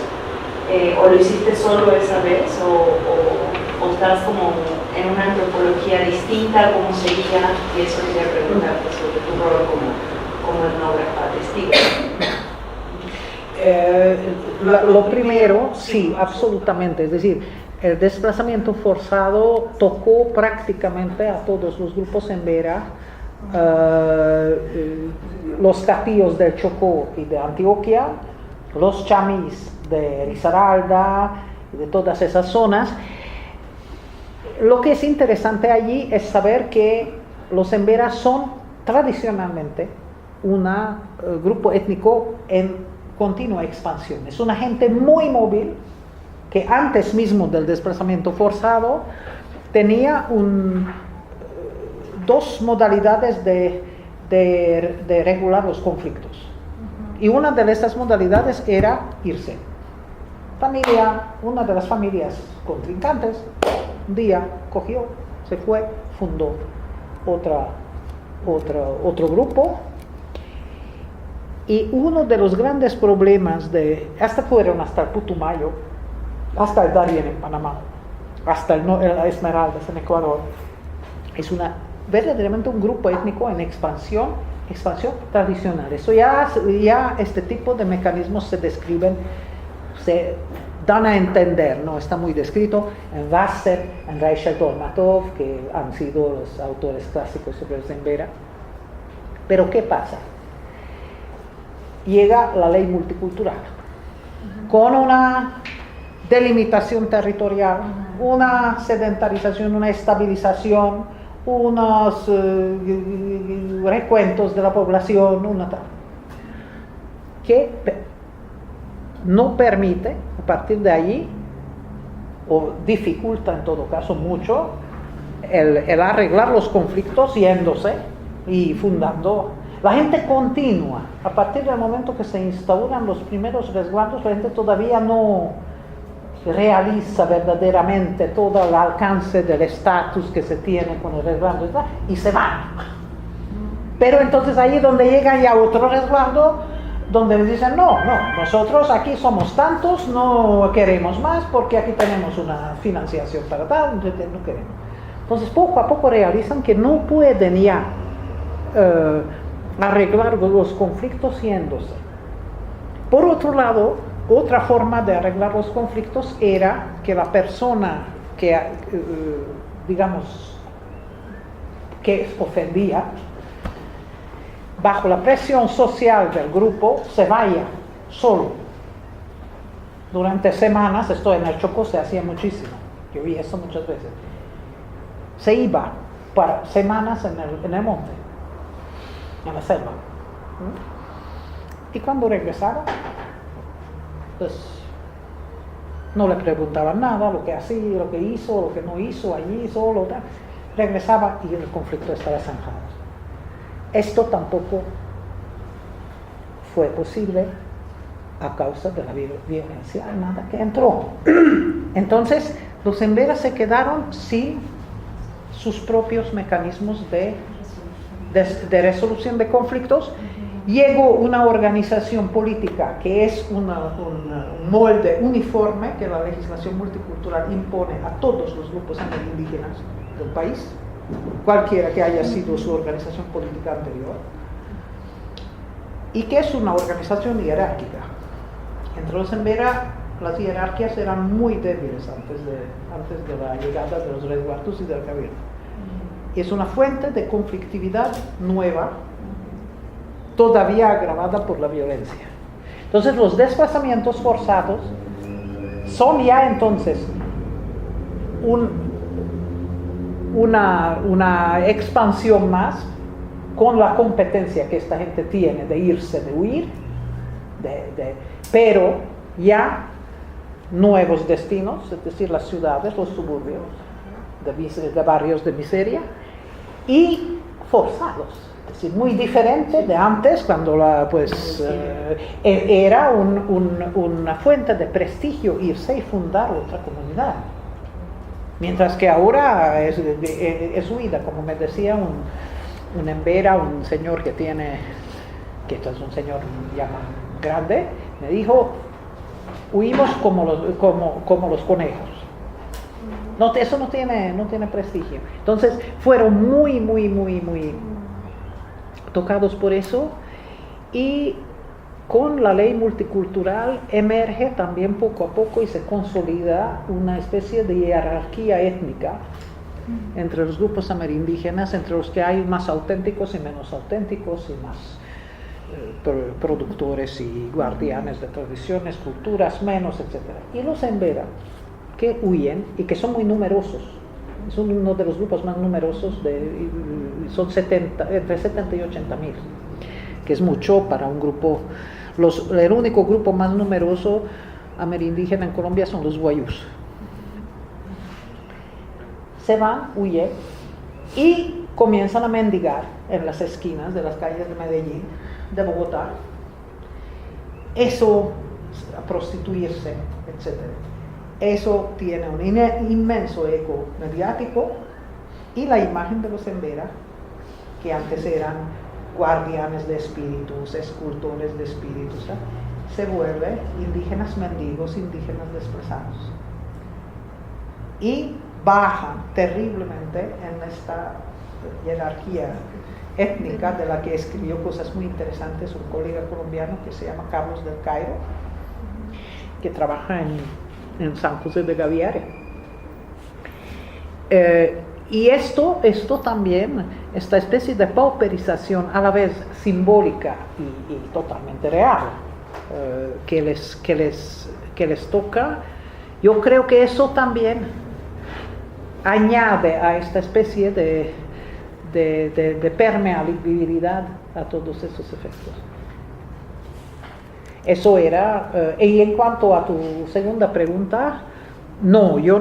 o lo hiciste solo esa vez, o estás como en una antropología distinta, ¿cómo sería? Y eso quería preguntarte sobre tu rol como etnógrafa testigo. Lo primero, sí, absolutamente, es decir, el desplazamiento forzado tocó prácticamente a todos los grupos embera, los catíos del Chocó y de Antioquia, los chamís de Risaralda, de todas esas zonas. Lo que es interesante allí es saber que los emberas son tradicionalmente un grupo étnico en continua expansión. Es una gente muy móvil que antes mismo del desplazamiento forzado tenía dos modalidades de regular los conflictos. Y una de estas modalidades era irse. Una de las familias contrincantes, un día cogió, se fue, fundó otro grupo. Y uno de los grandes problemas fueron hasta el Putumayo, hasta el Darién en Panamá, hasta el Esmeraldas en Ecuador, es verdaderamente un grupo étnico en expansión tradicional. Eso ya este tipo de mecanismos se describen, se dan a entender, no está muy descrito, en Wasser, en Reichel Dolmatov, que han sido los autores clásicos sobre el Embera. Pero ¿qué pasa? Llega la ley multicultural, con una delimitación territorial, una sedentarización, una estabilización, unos recuentos de la población, que no permite, a partir de allí, o dificulta en todo caso mucho, el arreglar los conflictos yéndose y fundando. La gente continúa, a partir del momento que se instauran los primeros resguardos, la gente todavía no realiza verdaderamente todo el alcance del estatus que se tiene con el resguardo y se van. Pero entonces ahí donde llegan ya otro resguardo, donde les dicen, no, nosotros aquí somos tantos, no queremos más porque aquí tenemos una financiación para tal, no queremos. Entonces poco a poco realizan que no pueden ya arreglar los conflictos yéndose. Por otro lado, otra forma de arreglar los conflictos era que la persona que, que ofendía, bajo la presión social del grupo, se vaya solo. Durante semanas, esto en el Chocó se hacía muchísimo, yo vi eso muchas veces. Se iba para semanas en el monte, en la selva. Y cuando regresaba, pues no le preguntaban nada, lo que hacía, lo que hizo, lo que no hizo, allí solo, regresaba y el conflicto estaba zanjado. Esto tampoco fue posible a causa de la violencia armada que entró. Entonces, los emberas se quedaron sin sus propios mecanismos de resolución de conflictos. Llegó una organización política que es un molde uniforme que la legislación multicultural impone a todos los grupos indígenas del país, cualquiera que haya sido su organización política anterior, y que es una organización jerárquica. Entre los embera, las jerarquías eran muy débiles antes de la llegada de los resguardos y del cabildo. Y es una fuente de conflictividad nueva, todavía agravada por la violencia. Entonces los desplazamientos forzados son ya entonces una expansión más con la competencia que esta gente tiene de irse, de huir, pero ya nuevos destinos, es decir, las ciudades, los suburbios, de barrios de miseria, y forzados. Es decir, muy diferente de antes, cuando era una fuente de prestigio irse y fundar otra comunidad. Mientras que ahora es huida, como me decía un embera, un señor que esto es un señor ya más grande, me dijo, huimos como los conejos. No, eso no tiene prestigio. Entonces fueron muy tocados por eso, y con la ley multicultural emerge también poco a poco y se consolida una especie de jerarquía étnica entre los grupos amerindígenas, entre los que hay más auténticos y menos auténticos, y más productores y guardianes de tradiciones, culturas, menos, etc. Y los embera, que huyen y que son muy numerosos, son uno de los grupos más numerosos, son entre 70 y 80 mil, que es mucho para un grupo. El único grupo más numeroso amerindígena en Colombia son los guayús. Se van, huyen y comienzan a mendigar en las esquinas de las calles de Medellín, de Bogotá, eso, a prostituirse, etc. Eso tiene un inmenso eco mediático, y la imagen de los embera, que antes eran guardianes de espíritus, escultores de espíritus, se vuelve indígenas mendigos, indígenas desplazados, y bajan terriblemente en esta jerarquía étnica, de la que escribió cosas muy interesantes un colega colombiano que se llama Carlos del Cairo, que trabaja en San José de Gaviare. Y esto también, esta especie de pauperización a la vez simbólica y totalmente real, que les toca, yo creo que eso también añade a esta especie de permeabilidad a todos esos efectos. Eso era, y en cuanto a tu segunda pregunta, no, yo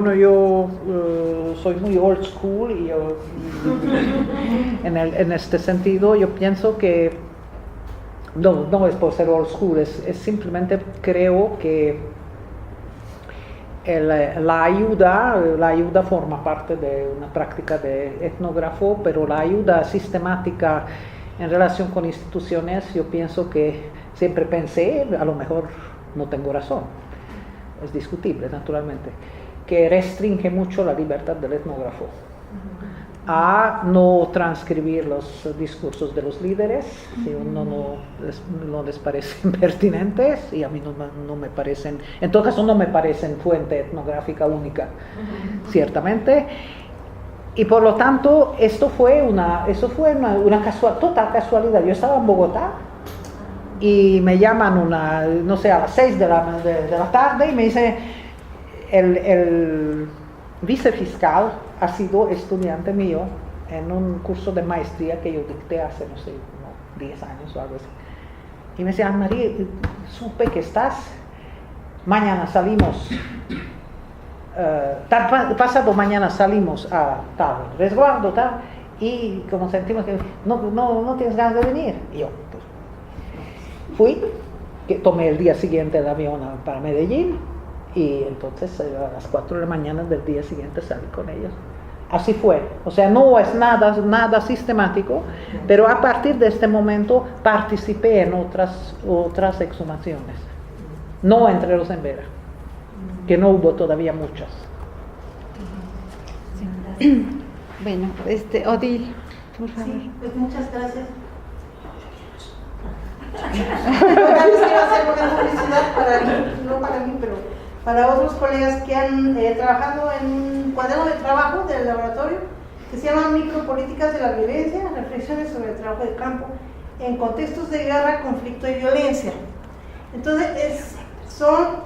soy muy old school, y en este sentido yo pienso que no es por ser old school, es simplemente creo que la ayuda forma parte de una práctica de etnógrafo, pero la ayuda sistemática en relación con instituciones, yo pienso que siempre pensé, a lo mejor no tengo razón, es discutible naturalmente, que restringe mucho la libertad del etnógrafo a no transcribir los discursos de los líderes si uno no les parecen pertinentes, y a mí no me parecen, en todo caso no me parecen fuente etnográfica única, ciertamente. Y por lo tanto eso fue una total casualidad. Yo estaba en Bogotá y me llaman a las 6 de la tarde, y me dice el vicefiscal ha sido estudiante mío en un curso de maestría que yo dicté hace, 10 años o algo así. Y me decía, María, supe que mañana salimos, pasado mañana salimos a tal resguardo, tal, y como sentimos que no tienes ganas de venir. Y yo, pues, fui, tomé el día siguiente el avión para Medellín, y entonces a las 4 de la mañana del día siguiente salí con ellos. Así fue, o sea, no es nada sistemático, pero a partir de este momento participé en otras exhumaciones, no entre los embera, que no hubo todavía muchas. Bueno, Odil, por favor. Sí, pues muchas gracias. También quiero hacer una publicidad no para mí, pero para otros colegas que han trabajado en un cuaderno de trabajo del laboratorio que se llama Micropolíticas de la Violencia, reflexiones sobre el trabajo de campo en contextos de guerra, conflicto y violencia. Entonces son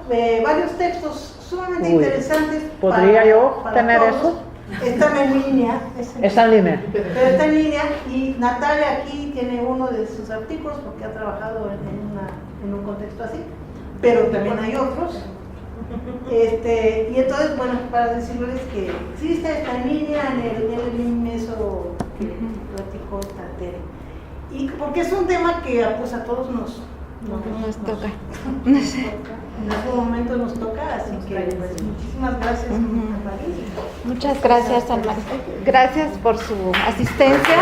varios textos sumamente interesantes. ¿Podría yo para tener todos. eso? Está en línea. Está en línea. Pero está en línea, y Natalia aquí tiene uno de sus artículos porque ha trabajado en un contexto así, pero también hay otros. Y entonces, bueno, para decirles que existe, está en línea en el eso que platicó Tere. y porque es un tema que pues a todos nos toca. En algún momento nos toca, así que pues, muchísimas gracias. Muchas gracias, Alma. Gracias por su asistencia.